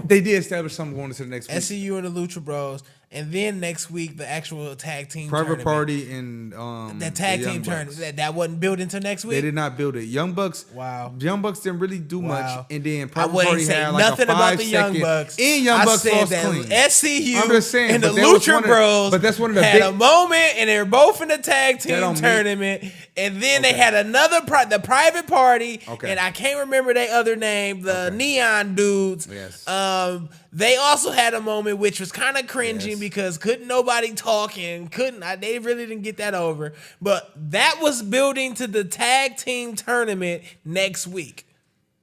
they did establish something going into the next week. SCU and the Lucha Bros, and then next week the actual tag team Private tournament. Party and that tag team tournament that wasn't built until next week. They did not build it. Young Bucks. Wow. Young Bucks didn't really do much, and then I Private wouldn't Party say had like nothing a about the 5-second. Young Bucks. And Young Bucks said lost that clean. SCU I'm just saying, and the but that was Lucha Bros. But that's one of the had big, a moment, and they were both in the tag team don't tournament, and then they had another the Private Party, Okay. and I can't remember their other name, the Neon dudes. Yes. They also had a moment which was kind of cringing Yes. because couldn't nobody talk and they really didn't get that over. But that was building to the tag team tournament next week.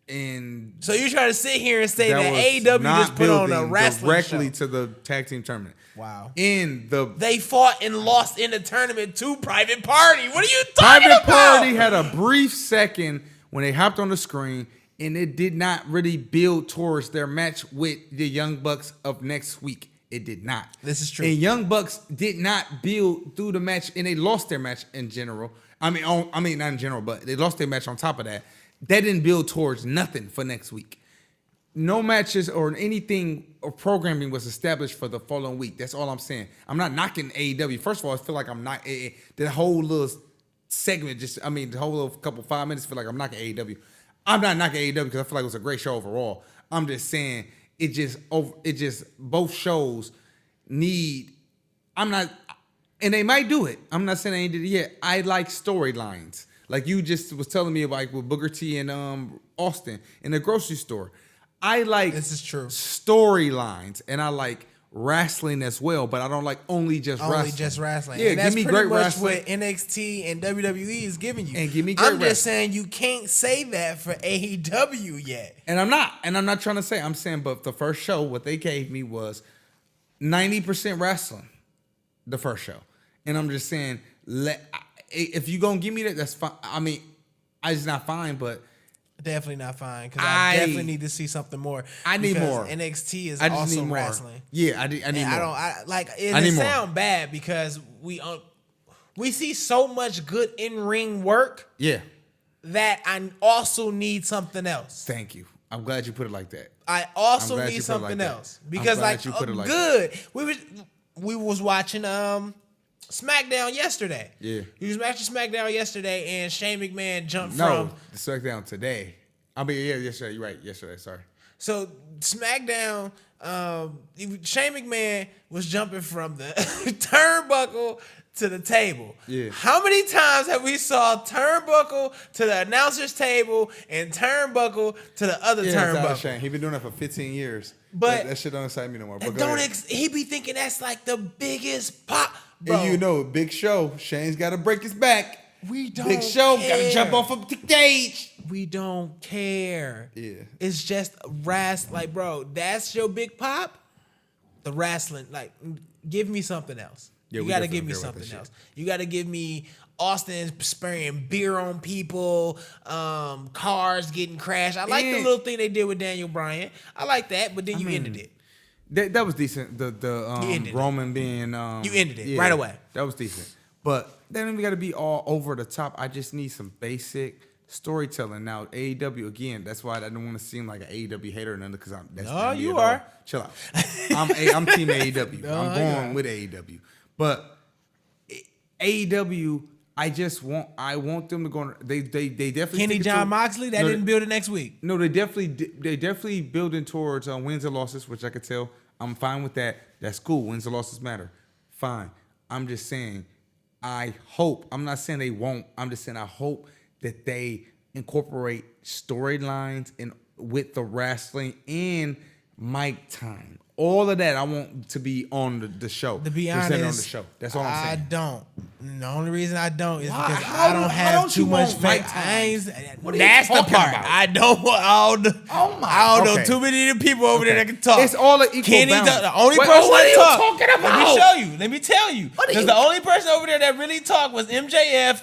and So you try to sit here and say that was AEW not just put on a building wrestling directly show. to the tag team tournament. Wow. They Fought and lost in the tournament to Private Party. What are you talking Private about? Party had a brief second when they hopped on the screen, and it did not really build towards their match with the Young Bucks of next week. It did not. This is true. And Young Bucks did not build through the match, and they lost their match in general. I mean, not in general, but they lost their match on top of that. That didn't build towards nothing for next week. No matches or anything or programming was established for the following week. That's all I'm saying. I'm not knocking AEW. First of all, I feel like I'm not. The whole little segment, the whole little couple 5 minutes, I feel like I'm knocking AEW. I'm not knocking AEW because I feel like it was a great show overall. I'm just saying it just both shows need. I'm not, and they might do it. I'm not saying they ain't did it yet. I like storylines. Like you just was telling me about with Booker T and Austin in the grocery store. I like This is true. storylines, and I like wrestling as well, but I don't like only just wrestling. Yeah, and that's give me pretty great much wrestling. what NXT and WWE is giving you. And give me great I'm just wrestling. saying you can't say that for AEW yet. And I'm not trying to say. I'm saying, but the first show, what they gave me was 90% wrestling. The first show, and I'm just saying, if you gonna give me that, that's fine. I mean, it's not fine, but definitely not fine because I definitely need to see something more. I need more. NXT is I just also need more. wrestling. Yeah, I need more. I need more. Sound bad because we see so much good in ring work. Yeah, that I also need something else. Thank you. I'm glad you put it like that. I also need something else because good. We was watching SmackDown yesterday. Yeah. We was watching SmackDown yesterday, and Shane McMahon jumped No, from the SmackDown today. Yesterday. You're right. Yesterday. Sorry. So SmackDown, Shane McMahon was jumping from the turnbuckle to the table. Yeah. How many times have we saw turnbuckle to the announcer's table and turnbuckle to the other turnbuckle? Shane. He been doing that for 15 years. But that shit don't excite me no more. But he be thinking that's like the biggest pop. Bro. And you know, Big Show, Shane's got to break his back. We don't Big Show got to care. jump off of the cage. We don't care. Yeah. It's just like, bro, that's your big pop. The wrestling, like, give me something else. Yeah, you got to give me something else. You got to give me Austin spraying beer on people, cars getting crashed. I like the little thing they did with Daniel Bryan. I like that, but then you ended it. That was decent. The Roman being you ended it right away. That was decent. But then we got to be all over the top. I just need some basic storytelling. Now AEW again. That's why I don't want to seem like an AEW hater or nothing. Because you are. Chill out. I'm team AEW. No, I'm going with AEW. But AEW, I want them to go. They definitely. Kenny John Moxley that didn't build it next week. No, they definitely building towards wins and losses, which I could tell. I'm fine with that. That's cool. Wins and losses matter. Fine. I'm just saying. I hope. I'm not saying they won't. I'm just saying I hope that they incorporate storylines and with the wrestling and mic time. All of that I want to be on the show. To be honest, on the show. That's all I'm saying. I don't. The only reason I don't is because I don't have too much faith. That's the part. About? I don't want I don't know too many of the people over there that can talk. It's all an equal balance. The only person that talk. Talking about? Let me show you. Let me tell you. Because the only person over there that really talked was MJF.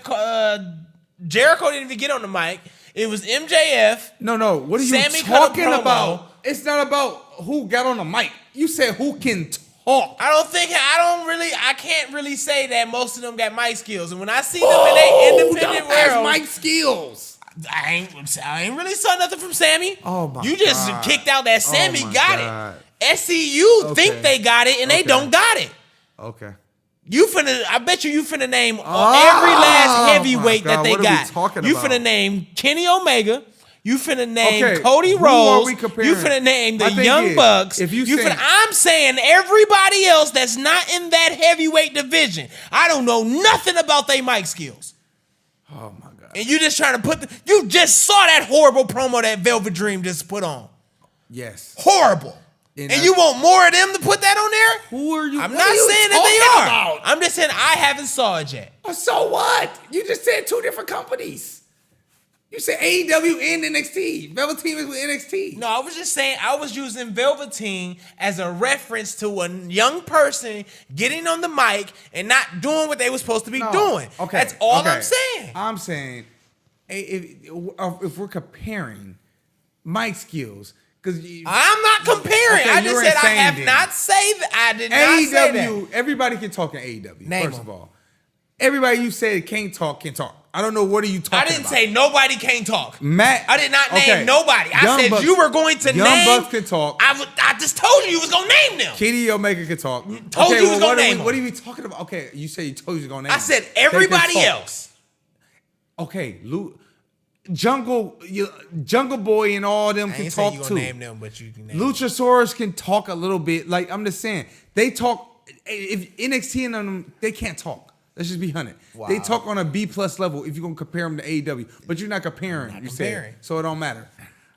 Jericho didn't even get on the mic. It was MJF. No. What are you talking about? It's not about who got on the mic. You said who can talk. I can't really say that most of them got mic skills. And when I see them in their independent world, mic skills. I ain't really saw nothing from Sammy. Oh my! You just God. kicked out that Sammy got it. SCU think they got it and they don't got it. Okay. I bet you finna name every last heavyweight that they got. You finna name Kenny Omega. You finna name Cody Rhodes. You finna name the Young Bucks. I'm saying everybody else that's not in that heavyweight division. I don't know nothing about their mic skills. Oh my God. And you just trying to you just saw that horrible promo that Velvet Dream just put on. Yes. Horrible. And you want more of them to put that on there? Who are you? I'm not saying that they are. I'm just saying I haven't saw it yet. So what? You just said two different companies. You said AEW and NXT. Velveteen is with NXT. No, I was just saying I was using Velveteen as a reference to a young person getting on the mic and not doing what they were supposed to be doing. Okay. That's all I'm saying. I'm saying if we're comparing mic skills, because I'm not comparing. I just said I have not said that. I did not say that. Everybody can talk in AEW. First of all, everybody you said can't talk can talk. I don't know what are you talking about. I didn't say nobody can't talk. I did not name nobody. I said you were going to name. Young Bucks can talk. I just told you was going to name them. Kenny Omega can talk. Told you was going to name them. What are you talking about? Okay, you say you told you was going to name them. I said everybody else. Okay, Jungle Boy and all them can talk too. Name them, but you can name Luchasaurus can talk a little bit. Like I'm just saying, they talk. If NXT and them, they can't talk. Let's just be 100. Wow. They talk on a B+ level if you're gonna compare them to AEW, but you're not comparing. Said so it don't matter.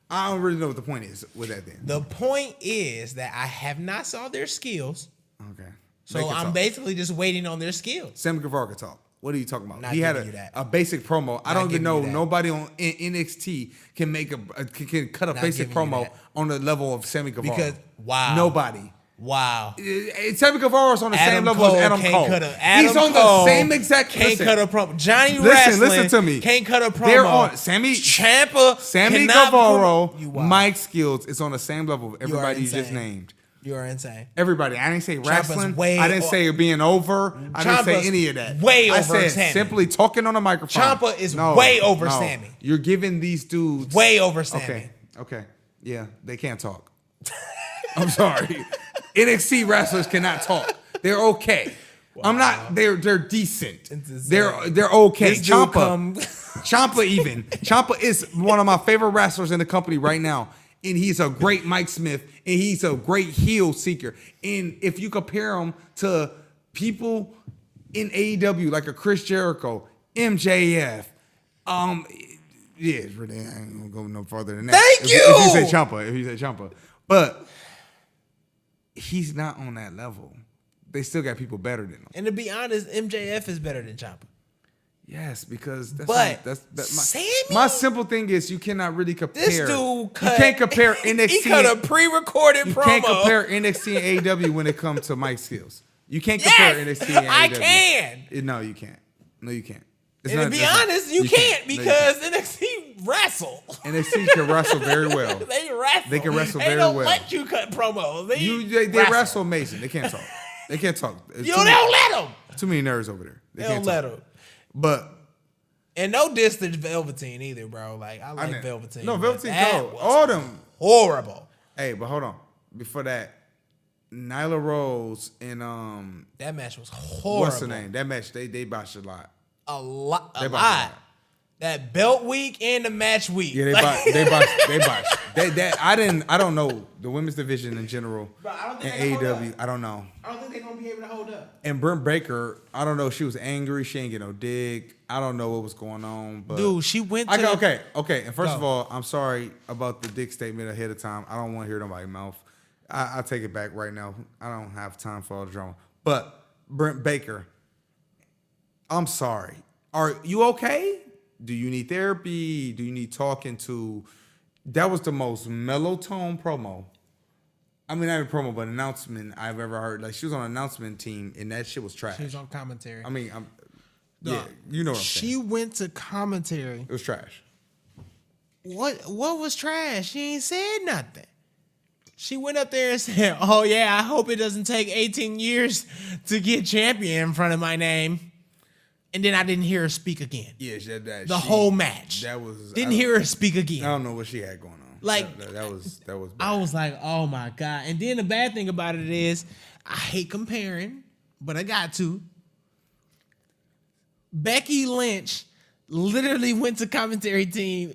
I don't really know what the point is with that. Then the point is that I have not saw their skills. Okay, so I'm basically just waiting on their skills. Sammy Guevara can talk. What are you talking about? Not he had a basic promo. I don't even know nobody on NXT can make can cut a basic promo on the level of Sammy Guevara. Because nobody. Wow. Sammy Guevara is on the same level as Adam Cole. He's on the same exact. Can't cut a promo. Johnny Wrestling. Listen to me. Can't cut a promo. They're on Sammy Guevara. Mike skills is on the same level of everybody you just named. You are insane. Everybody. I didn't say wrestling. I didn't say being over. I didn't say any of that. Way over Sammy. I said Sammy. Simply talking on a microphone. Ciampa is way over Sammy. You're giving these dudes way over Sammy. Okay. Yeah, they can't talk. I'm sorry. NXT wrestlers cannot talk. They're okay. Wow. I'm not. They're decent. They're okay. Ciampa is one of my favorite wrestlers in the company right now. And he's a great Mike Smith, and he's a great heel seeker. And if you compare him to people in AEW, like a Chris Jericho, MJF, it's really, I ain't gonna go no further than that. Thank you. If you say Ciampa, but he's not on that level. they still got people better than them. And to be honest, MJF is better than Ciampa. Yes, because Sammy? My simple thing is you cannot really compare. This dude cut. You can't compare NXT. He cut a pre-recorded You promo. can't compare NXT and AEW when it comes to mic skills. You can't compare NXT and AEW. I can. No, you can't. No, you can't. And to be honest, you can't because NXT wrestle. NXT can wrestle very well. They wrestle. They can wrestle they very don't well. let you cut promos. They wrestle amazing. They can't talk. They can't talk. They don't let them. Too many nerds over there. They don't let them. But. And no diss to Velveteen either, bro. Like, I like Velveteen. No, Velveteen cold. All them. Horrible. Hey, but hold on. Before that, Nyla Rose and that match was horrible. What's her name? That match they botched a lot. A lot. That belt week and the match week. Yeah, they botched. I don't know the women's division in general. Bro, I don't think and AEW, I don't know. I don't think they're gonna be able to hold up. And Britt Baker, I don't know. She was angry. She ain't get no dig. I don't know what was going on. But dude, she went to okay. And first of all, I'm sorry about the dick statement ahead of time. I don't want to hear nobody's mouth. I'll take it back right now. I don't have time for all the drama. But Britt Baker, I'm sorry. Are you okay? Do you need therapy? Do you need talking to? That was the most mellow tone promo. I mean, not even promo, but announcement I've ever heard. Like, she was on an announcement team, and that shit was trash. She was on commentary. I mean, yeah, you know what I'm saying. She went to commentary. It was trash. What was trash? She ain't said nothing. She went up there and said, "Oh yeah, I hope it doesn't take 18 years to get champion in front of my name." And then I didn't hear her speak again. Yeah, the whole match. That was didn't hear her speak again. I don't know what she had going on. Like that was bad. I was like, oh my God. And then the bad thing about it is, I hate comparing, but I got to. Becky Lynch literally went to commentary team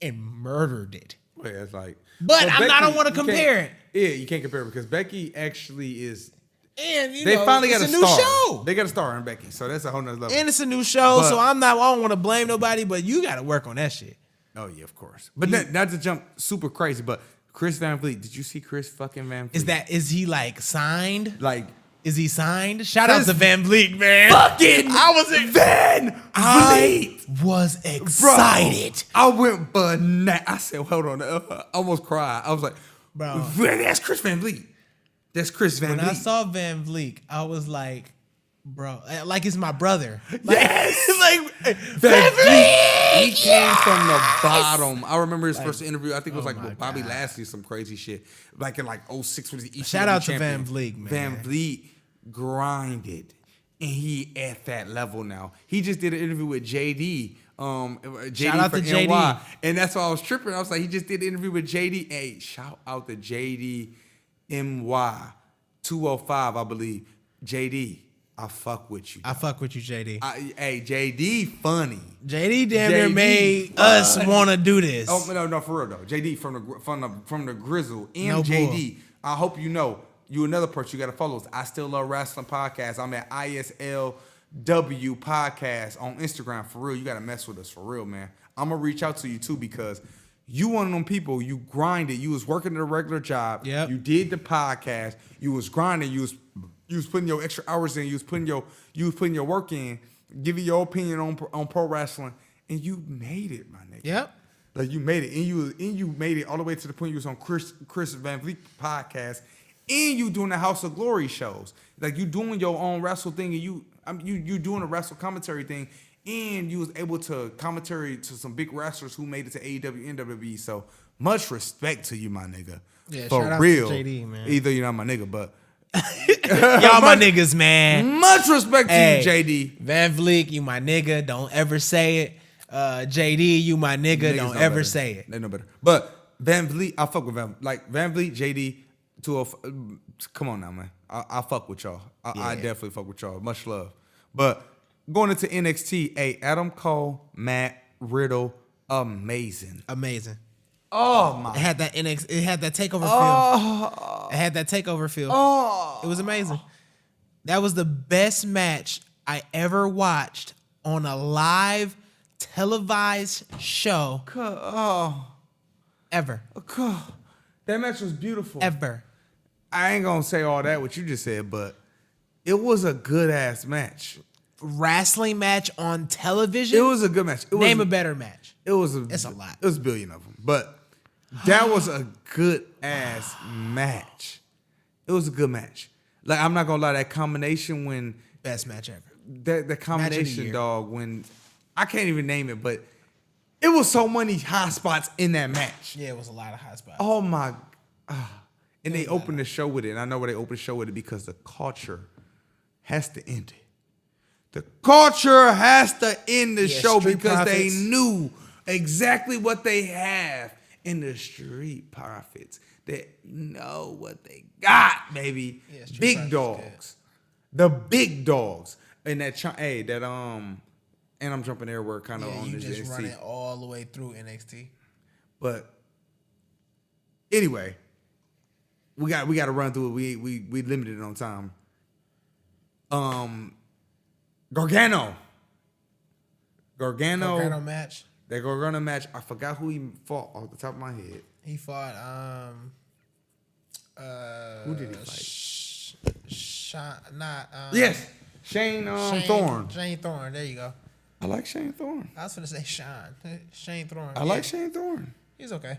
and murdered it. Well, it's like, but I don't want to compare it. Yeah, you can't compare it because Becky actually is. And they finally got a new star. Show. They got a star in Becky, so that's a whole nother level. And it's a new show, so I don't want to blame nobody, but you got to work on that shit. Oh yeah, of course. But not to jump super crazy, but Chris Van Vliet, did you see Chris fucking Van Vliet? Is he like signed? Like, is he signed? Shout out to Van Vliet, man. I was excited. Bro, I went bananas. I said, hold on, I almost cried. I was like, bro, that's Chris Van Vliet. That's Chris Van Vliet. When I saw Van Vliet, I was like, bro, like it's my brother. Like, yes. Like Van Vliet. He came from the bottom. I remember his first interview. I think it was like with Bobby Lashley, some crazy shit. Like in like 06 when he Shout out to Van Vliet, man. Van Vliet grinded. And he at that level now. He just did an interview with JD. JD shout out to JD. NY. And that's why I was tripping. I was like, he just did an interview with JD. Hey, shout out to JD MY 205, I believe. JD, I fuck with you. I fuck with you, JD. Hey, JD funny. JD damn near made us want to do this. Oh no, for real though. JD from the Grizzle. No JD. I hope you know. You another person you got to follow us. I Still Love Wrestling Podcast. I'm at ISLW Podcast on Instagram. For real, you got to mess with us for real, man. I'm going to reach out to you too because you one of them people, you grinded. You was working at a regular job. Yep. You did the podcast. You was grinding. You was putting your extra hours in. You was putting your work in, giving your opinion on pro wrestling, and you made it, my nigga. Yep. Like you made it, and you made it all the way to the point you was on Chris Van Vliet podcast. And you doing the House of Glory shows. Like you doing your own wrestle thing and you doing a wrestle commentary thing. And you was able to commentary to some big wrestlers who made it to AEW and WWE. So much respect to you, my nigga. Yeah, for shout out real. to JD, man. Either you're not my nigga, but y'all my niggas, man. Much respect to you, JD. Van Vliet, you my nigga. Don't ever say it. JD, you my nigga. Don't ever better. say it. They know better. But Van Vliet, I fuck with Van Vliet, JD. Come on now, man. I fuck with y'all. I definitely fuck with y'all. Much love. But going into NXT, Adam Cole, Matt Riddle, amazing. Oh my! It had that takeover feel. It had that takeover feel. Oh, it was amazing. That was the best match I ever watched on a live televised show. Ever. That match was beautiful. Ever. I ain't gonna say all that what you just said, but It was a good ass match. Wrestling match on television? It was a good match. Name a better match. It's a lot. It was a billion of them, but that was a good ass match. It was a good match. Like, I'm not gonna lie, that combination when Best match ever. the combination, dog, when I can't even name it, but it was so many high spots in that match. Yeah, it was a lot of high spots. Oh my, and they opened the show with it. And I know why they opened the show with it, because the culture has to end it. The culture has to end the show because they knew exactly what they have in the Street Profits. They know what they got, baby. Yeah, big dogs. The big dogs. And that and I'm jumping everywhere kind of on you this just NXT. running all the way through NXT. But anyway, we got to run through it. We limited on time. Gargano match. That Gargano match. I forgot who he fought off the top of my head. He fought who did he fight? Shane Thorne. Shane Thorne. There you go. I like Shane Thorne. I was gonna say Shane Thorne. I like Shane Thorne. He's okay.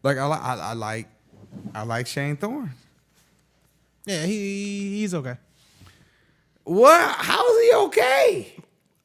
Like I like Shane Thorne. Yeah, he's okay. What? How is he okay?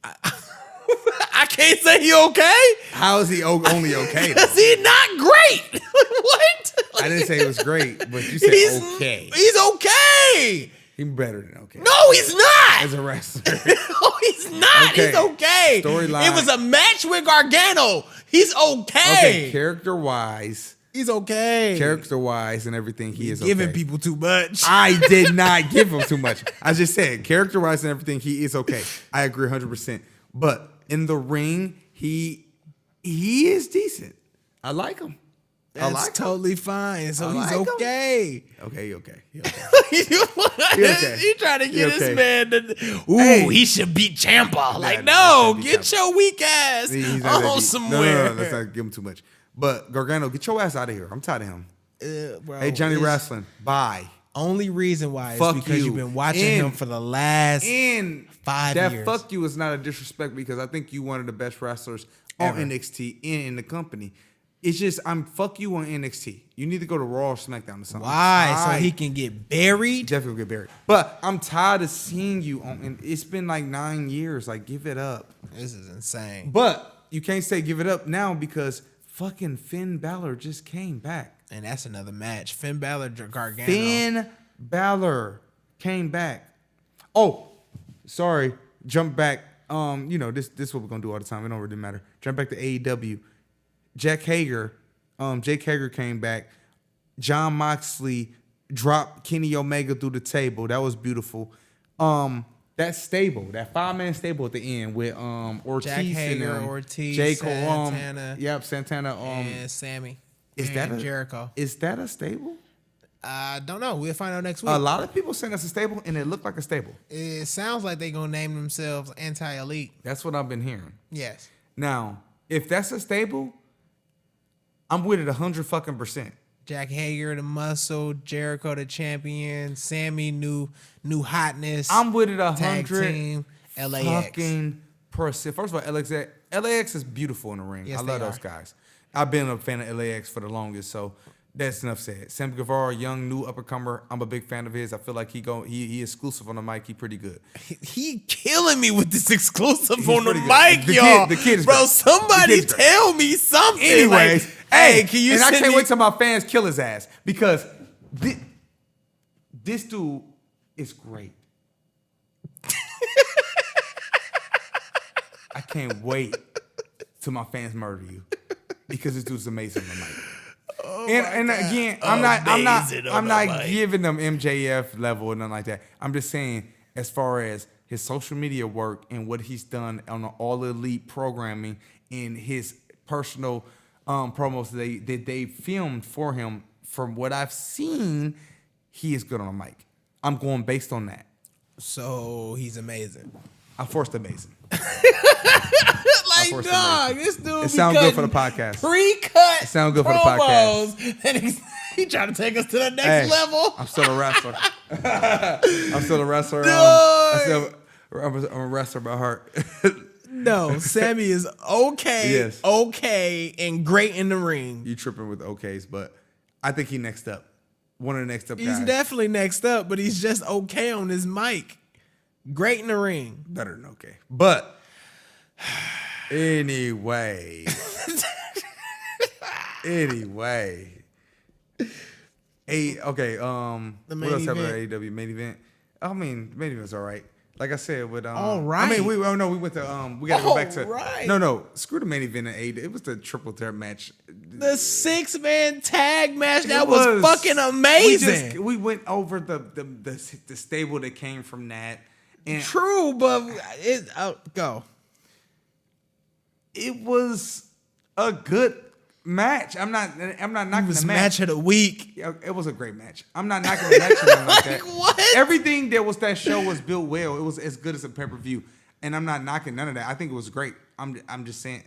I can't say he okay. How is he only okay? Because he's not great. What? I didn't say it was great, but you said okay. He's okay. He's better than okay. No, he's not. As a wrestler. No, he's not. Okay. He's okay. Storyline. It was a match with Gargano. He's okay. Okay, character-wise. He's okay. Character-wise and everything, he is okay. Giving people too much. I did not give him too much. I just said, character-wise and everything, he is okay. I agree 100%. But in the ring, he is decent. I like him. That's totally fine. So he's like okay. Okay, okay. You okay. trying to get this man to, he should beat Ciampa. Like, no, get your weak ass somewhere. No, let's not give him too much. But Gargano, get your ass out of here. I'm tired of him. Bro, hey, Johnny Wrestling, bye. Only reason why is fuck because you've been watching him for the last 5 years. That fuck you is not a disrespect, because I think you one of the best wrestlers on NXT in the company. It's just, fuck you on NXT. You need to go to Raw or Smackdown or something. Why? So he can get buried? Definitely get buried. But I'm tired of seeing you on, and it's been like 9 years. Like, give it up. This is insane. But you can't say give it up now, because fucking Finn Balor just came back. And that's another match. Finn Balor, Gargano. Finn Balor came back. Oh, sorry. Jump back. This is what we're gonna do all the time. It don't really matter. Jump back to AEW. Jake Hager came back. Jon Moxley dropped Kenny Omega through the table. That was beautiful. That stable, that 5-man stable at the end with Ortiz, Jack Hager, and Ortiz, Jake, Santana, Santana, and Sammy, and Jericho. Is that a stable? I don't know. We'll find out next week. A lot of people sent us a stable, and it looked like a stable. It sounds like they're gonna name themselves Anti-Elite. That's what I've been hearing. Yes. Now, if that's a stable, I'm with it 100%. Jack Hager, the muscle, Jericho, the champion, Sammy, new hotness. I'm with it 100%. LAX. First of all, LAX is beautiful in the ring. Yes, I love those guys. I've been a fan of LAX for the longest, so that's enough said. Sam Guevara, young, new up-and-comer. I'm a big fan of his. I feel like he exclusive on the mic. He pretty good. He killing me with this exclusive on the mic, y'all. The kid is bro, great. somebody tell me something. Anyways, hey, can you and I send can't me- wait till my fans kill his ass, because this dude is great. I can't wait till my fans murder you, because this dude's amazing on the mic. And again, I'm not giving them MJF level or nothing like that. I'm just saying, as far as his social media work and what he's done on the All Elite programming and his personal promos that they filmed for him, from what I've seen, he is good on the mic. I'm going based on that. So he's amazing. I forced amazing. Like, Dark Horse dog, Celebration. this dude. It sounds good for the podcast. Pre-cut. It sounds good for the podcast. And he trying to take us to the next level. I'm still a wrestler. I'm still a wrestler. I'm a wrestler by heart. No, Sammy is okay. Yes. Okay, and great in the ring. You tripping with okays, but I think he next up. One of the next up guys. He's definitely next up, but he's just okay on his mic. Great in the ring. Better than okay. But anyway. What else happened at AEW main event? I mean, main event's all right. Like I said, with all right. I mean, we went to we gotta go back to right. No, screw the main event at AEW. It was the triple threat match. The 6-man tag match that was fucking amazing. We went over the stable that came from that. And true, but go. It was a good match. I'm not knocking the match of the week. It was a great match. I'm not knocking the match or nothing like that. What? Everything that show was built well. It was as good as a pay-per-view. And I'm not knocking none of that. I think it was great. I'm just saying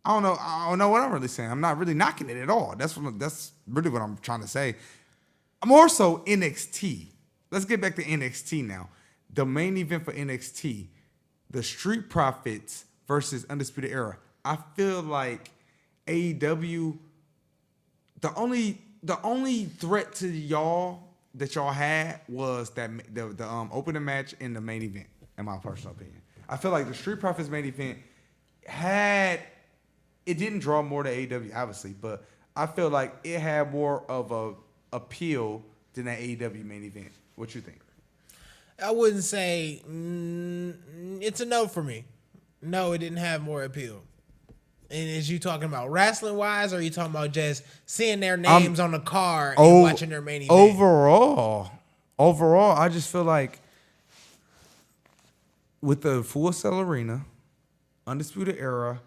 I don't know what I'm really saying. I'm not really knocking it at all. That's really what I'm trying to say. More so NXT. Let's get back to NXT now. The main event for NXT, the Street Profits versus Undisputed Era. I feel like AEW, the only threat to y'all that y'all had was that the opening match in the main event, in my personal opinion. I feel like the Street Profits main event it didn't draw more to AEW, obviously, but I feel like it had more of a appeal than that AEW main event. What you think? I wouldn't say it's a no for me. No, it didn't have more appeal. And is you talking about wrestling wise, or are you talking about just seeing their names on the card and watching their main event? Overall, I just feel like with the Full Sail Arena, Undisputed Era,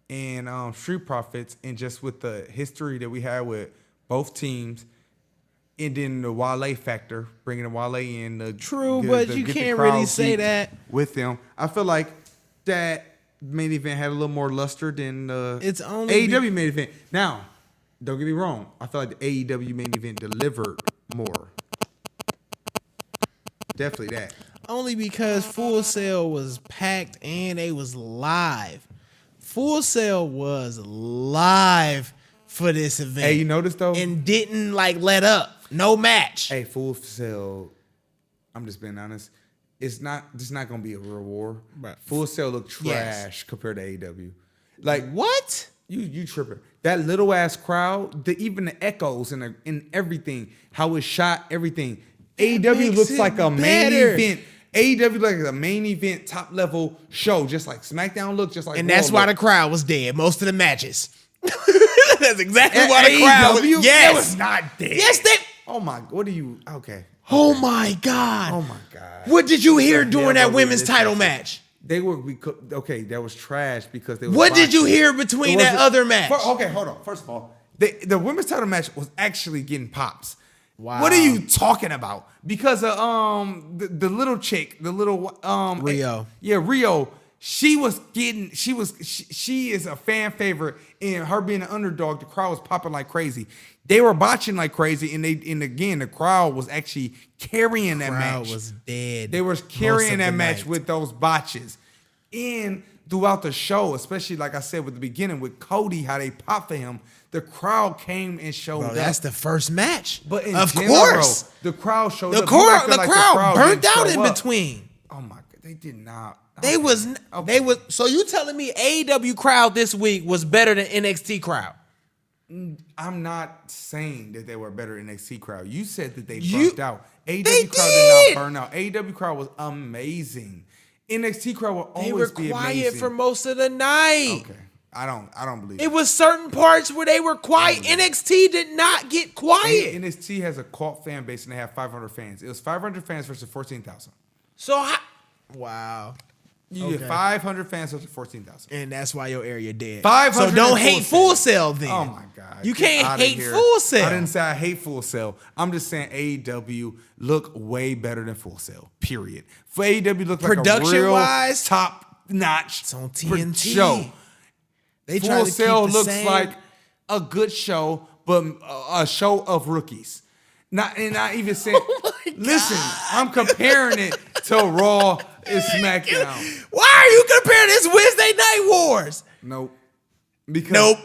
and Street Profits, and just with the history that we had with both teams, and then the Wale factor, bringing the Wale in. But you can't really say that with them. I feel like that main event had a little more luster than the AEW main event. Now, don't get me wrong. I feel like the AEW main event delivered more. Definitely that. Only because Full Sail was packed and they was live. Full Sail was live for this event. Hey, you noticed though? And didn't let up. No match. Hey, Full Sail, I'm just being honest. This is not gonna be a real war. Right. Full Sail looked trash compared to AEW. Like what? You tripping? That little ass crowd, even the echoes and everything, how it shot, everything. AEW looks like a main event. AEW like a main event top level show, just like SmackDown looked, just like. And that's why the crowd was dead most of the matches. That's exactly why the crowd was. Yes, it was not dead. Yes, they. Oh my! What are you? Okay. Oh my God! Oh my God! What did you hear during that women's title match? They were okay. That was trash because they. What did you hear between that other match? Okay, hold on. First of all, the women's title match was actually getting pops. Wow. What are you talking about? Because of the little chick, the little Rio. Rio. She is a fan favorite, and her being an underdog, the crowd was popping like crazy. They were botching like crazy, and again the crowd was actually carrying that match. The crowd was dead. They were carrying that match with those botches. And throughout the show, especially like I said with the beginning with Cody, how they popped for him, the crowd came and showed up. That's the first match. But of course, the crowd showed up. The crowd burnt out in between. Oh my God, they did not. They was. So you telling me AEW crowd this week was better than NXT crowd? I'm not saying that they were better than NXT crowd. You said that they burnt out. AEW crowd did not burn out. AEW crowd was amazing. NXT crowd will always be amazing. They were quiet for most of the night. Okay. I don't believe it. Was certain parts where they were quiet. NXT did not get quiet. NXT has a cult fan base and they have 500 fans. It was 500 fans versus 14,000. So wow. You get 500 fans versus 14,000. And that's why your area dead. 500. So don't hate Full Sail then. Oh my God. You can't hate Full Sail. I didn't say I hate Full Sail. I'm just saying AEW look way better than Full Sail. Period. For AEW look like a real top notch It's on TNT. show. They try Full to Sail keep the looks same. like a good show, but a show of rookies. Not even saying. Listen, I'm comparing it to Raw and SmackDown. Why are you comparing this Wednesday Night Wars? Nope. Because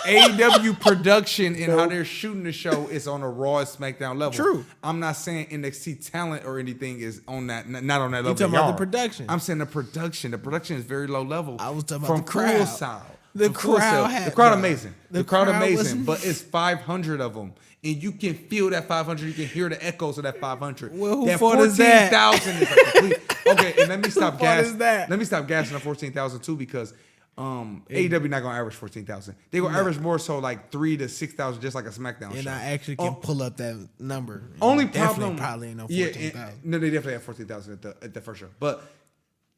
AEW production and how they're shooting the show is on a Raw and SmackDown level. True. I'm not saying NXT talent or anything is on that, not on that level. You talking about the production? I'm saying the production. The production is very low level. I was talking about from the crowd. Full Sail. The From Full crowd Sail. had- The crowd bro. amazing. The The crowd crowd amazing, was- but it's 500 of them. And you can feel that 500. You can hear the echoes of that 500. Well, who that fault is that? 14,000 is a complete. Okay, and let me stop fault gassing. is that? Let me stop gassing on 14,000 too, because AEW not gonna average 14,000. They gonna average more so like 3,000 to 6,000, just like a SmackDown And show. I actually can pull up that number. Only Definitely problem, probably ain't no yeah, 14,000. no, they definitely have 14,000 at the first show. But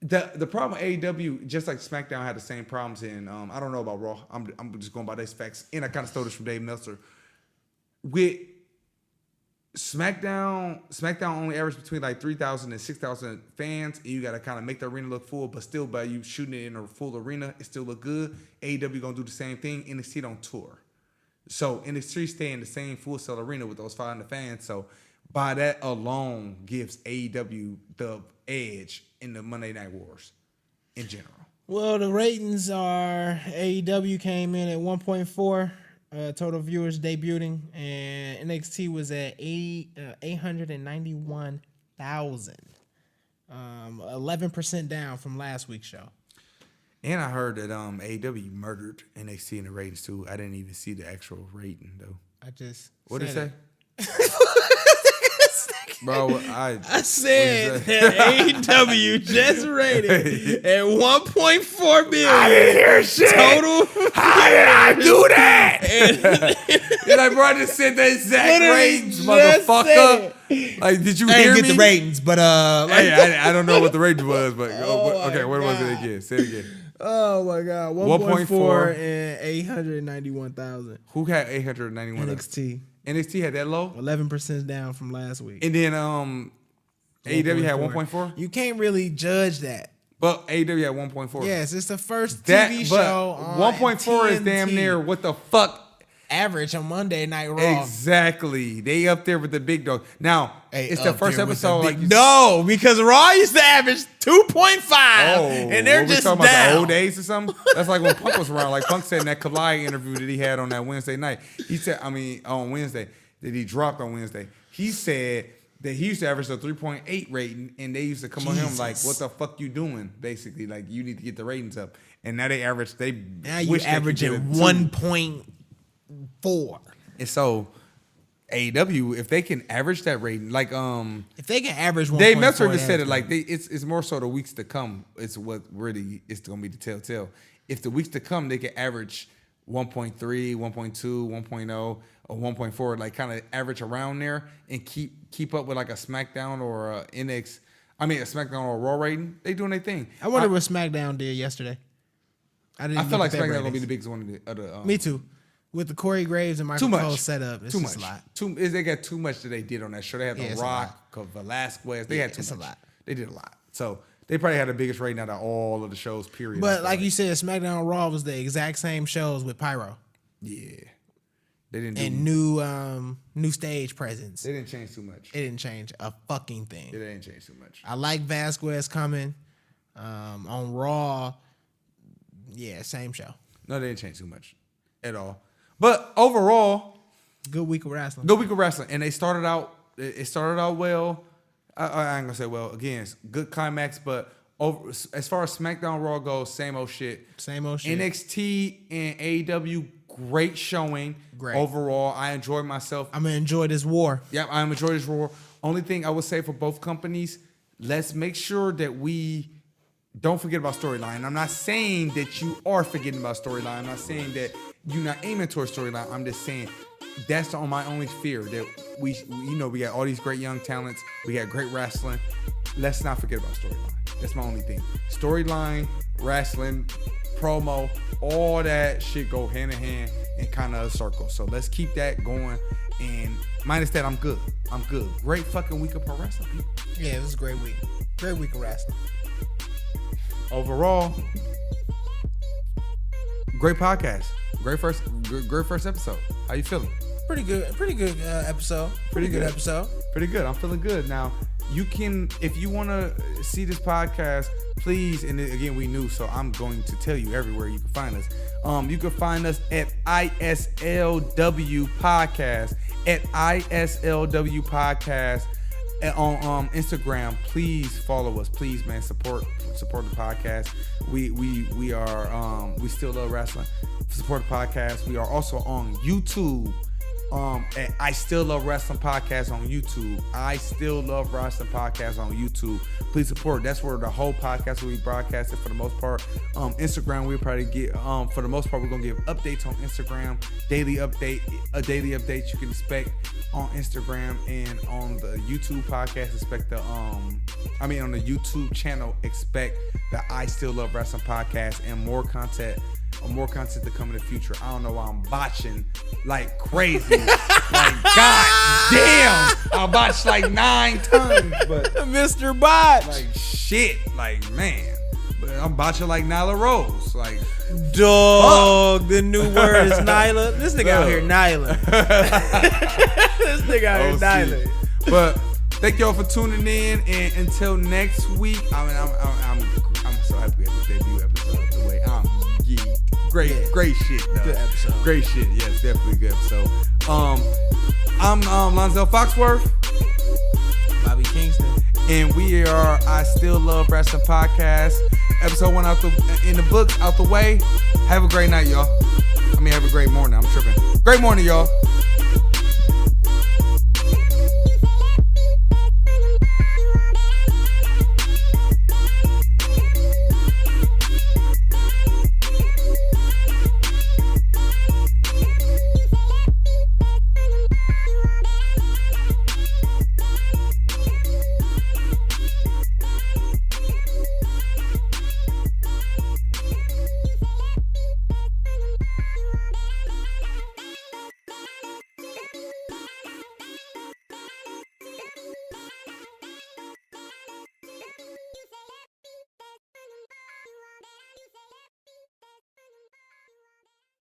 the problem with AEW, just like SmackDown had the same problems in. I don't know about Raw. I'm just going by these facts, and I kind of stole this from Dave Meltzer. With SmackDown only averaged between like 3,000 and 6,000 fans, and you got to kind of make the arena look full, but still by you shooting it in a full arena, it still look good. AEW gonna do the same thing. NXT don't tour, so NXT stay in the same Full Sail arena with those 500 fans. So by that alone, gives AEW the edge in the Monday Night Wars in general. Well, the ratings are AEW came in at 1.4 total viewers debuting, and NXT was at 891,000, 11% down from last week's show. And I heard that AEW murdered NXT in the ratings too. I didn't even see the actual rating though. I just What did it say? it. Bro, I said that AEW just rated at 1.4 billion. I didn't hear shit. Total. How did I do that? You're like, bro, I just said the exact Literally ratings, just motherfucker. Like, did you I hear didn't me? get the ratings, but Hey, I don't know what the range was, but okay, what was God. it again? Say it again. Oh my God, 1.4 and 891,000. Who had 891? NXT NXT had that low, 11% down from last week. and then AEW had 1.4, You can't really judge that. but AEW had 1.4. Yes, it's the first that TV but show on 1.4 is damn TNT. near what the fuck. Average on Monday Night Raw. Exactly, they up there with the big dog. Now Hey, it's the up first there with the episode. big- Like no, because Raw used to average 2.5, Oh, and they're what we just talking about down. the old days or something. That's like when Punk was around. Like Punk said in that Collide interview that he had on that Wednesday night. He said, on Wednesday that he dropped on Wednesday. He said that he used to average a 3.8 rating, and they used to come on him like, "What the fuck you doing?" Basically, like you need to get the ratings up. And now they average. Now you wish they could averaging get a 2. 1.4. And so AEW, if they can average that rating, like If they can average 1.4, Dave Meltzer just said that's it like it's more so the weeks to come. It's what really is going to be the telltale. If the weeks to come they can average 1.3, 1.2, 1.0, or 1.4, like kind of average around there and keep up with like a SmackDown or a SmackDown or a Raw rating, they doing their thing. I wonder what SmackDown did yesterday. I feel like SmackDown gonna be the biggest one of the. Me too. With the Corey Graves and Michael Cole setup, it's too just much. a lot. They got too much that they did on that show. They had Yeah, The it's a Rock, Velasquez. They had too it's much. a lot. They did a lot. So they probably had the biggest rating out of all of the shows. Period. But like you said, SmackDown and Raw was the exact same shows with Pyro yeah, they didn't. and new stage presence. They didn't change too much. It didn't change a fucking thing. They didn't change too much. I like Vasquez coming on Raw. Yeah, same show. No, they didn't change too much at all. But overall, Good week of wrestling. good week of wrestling, and they started out. It started out well. I ain't gonna say well. Again, it's good climax, but as far as SmackDown, Raw goes, same old shit. Same old shit. NXT and AEW, great showing. Great. Overall, I enjoyed myself. I'm gonna enjoy this war. Yep, I enjoyed this Raw. Only thing I would say for both companies, let's make sure that we don't forget about storyline. I'm not saying that you are forgetting about storyline. I'm not saying that you're not aiming towards storyline. I'm just saying that's my only fear, that we got all these great young talents. We got great wrestling. Let's not forget about storyline. That's my only thing. Storyline, wrestling, promo, all that shit go hand in hand and kind of a circle. So let's keep that going. And minus that, I'm good. I'm good. Great fucking week of pro wrestling, people. Yeah, this is a great week. Great week of wrestling. overall, great podcast. Great first episode. How you feeling? Pretty good episode. Pretty good episode. Pretty good. I'm feeling good. Now, you can, if you want to see this podcast, please, and again, we knew, so I'm going to tell you everywhere you can find us. You can find us at ISLW Podcast, on Instagram. Please follow us. Please, man, support the podcast. We are we still love wrestling. Support the podcast. We are also on YouTube. At I Still Love Wrestling Podcast on YouTube. I Still Love Wrestling Podcast on YouTube. Please support. That's where the whole podcast will be broadcasted for the most part. Instagram, we'll probably get for the most part, we're gonna give updates on Instagram. Daily updates you can expect on Instagram, and on the YouTube podcast, expect the on the YouTube channel, expect the I Still Love Wrestling Podcast and more content to come in the future. I don't know why I'm botching like crazy. Like, god damn, I botched like 9 times, but Mr. Botch. like shit, like man. But I'm botching like Nyla Rose. Like, dog, the new word is Nyla. This nigga out here Nyla. This nigga out here Nyla. But thank y'all for tuning in, and until next week. I'm so happy we had this debut episode. The way I'm geeked. Great shit, though. Good episode. Great shit. Yes, definitely a good episode. I'm Lonzel Foxworth. Bobby Kingston. And we are I Still Love Wrestling Podcast. Episode 1 in the books, out the way. Have a great night, y'all. Have a great morning. I'm tripping. Great morning, y'all.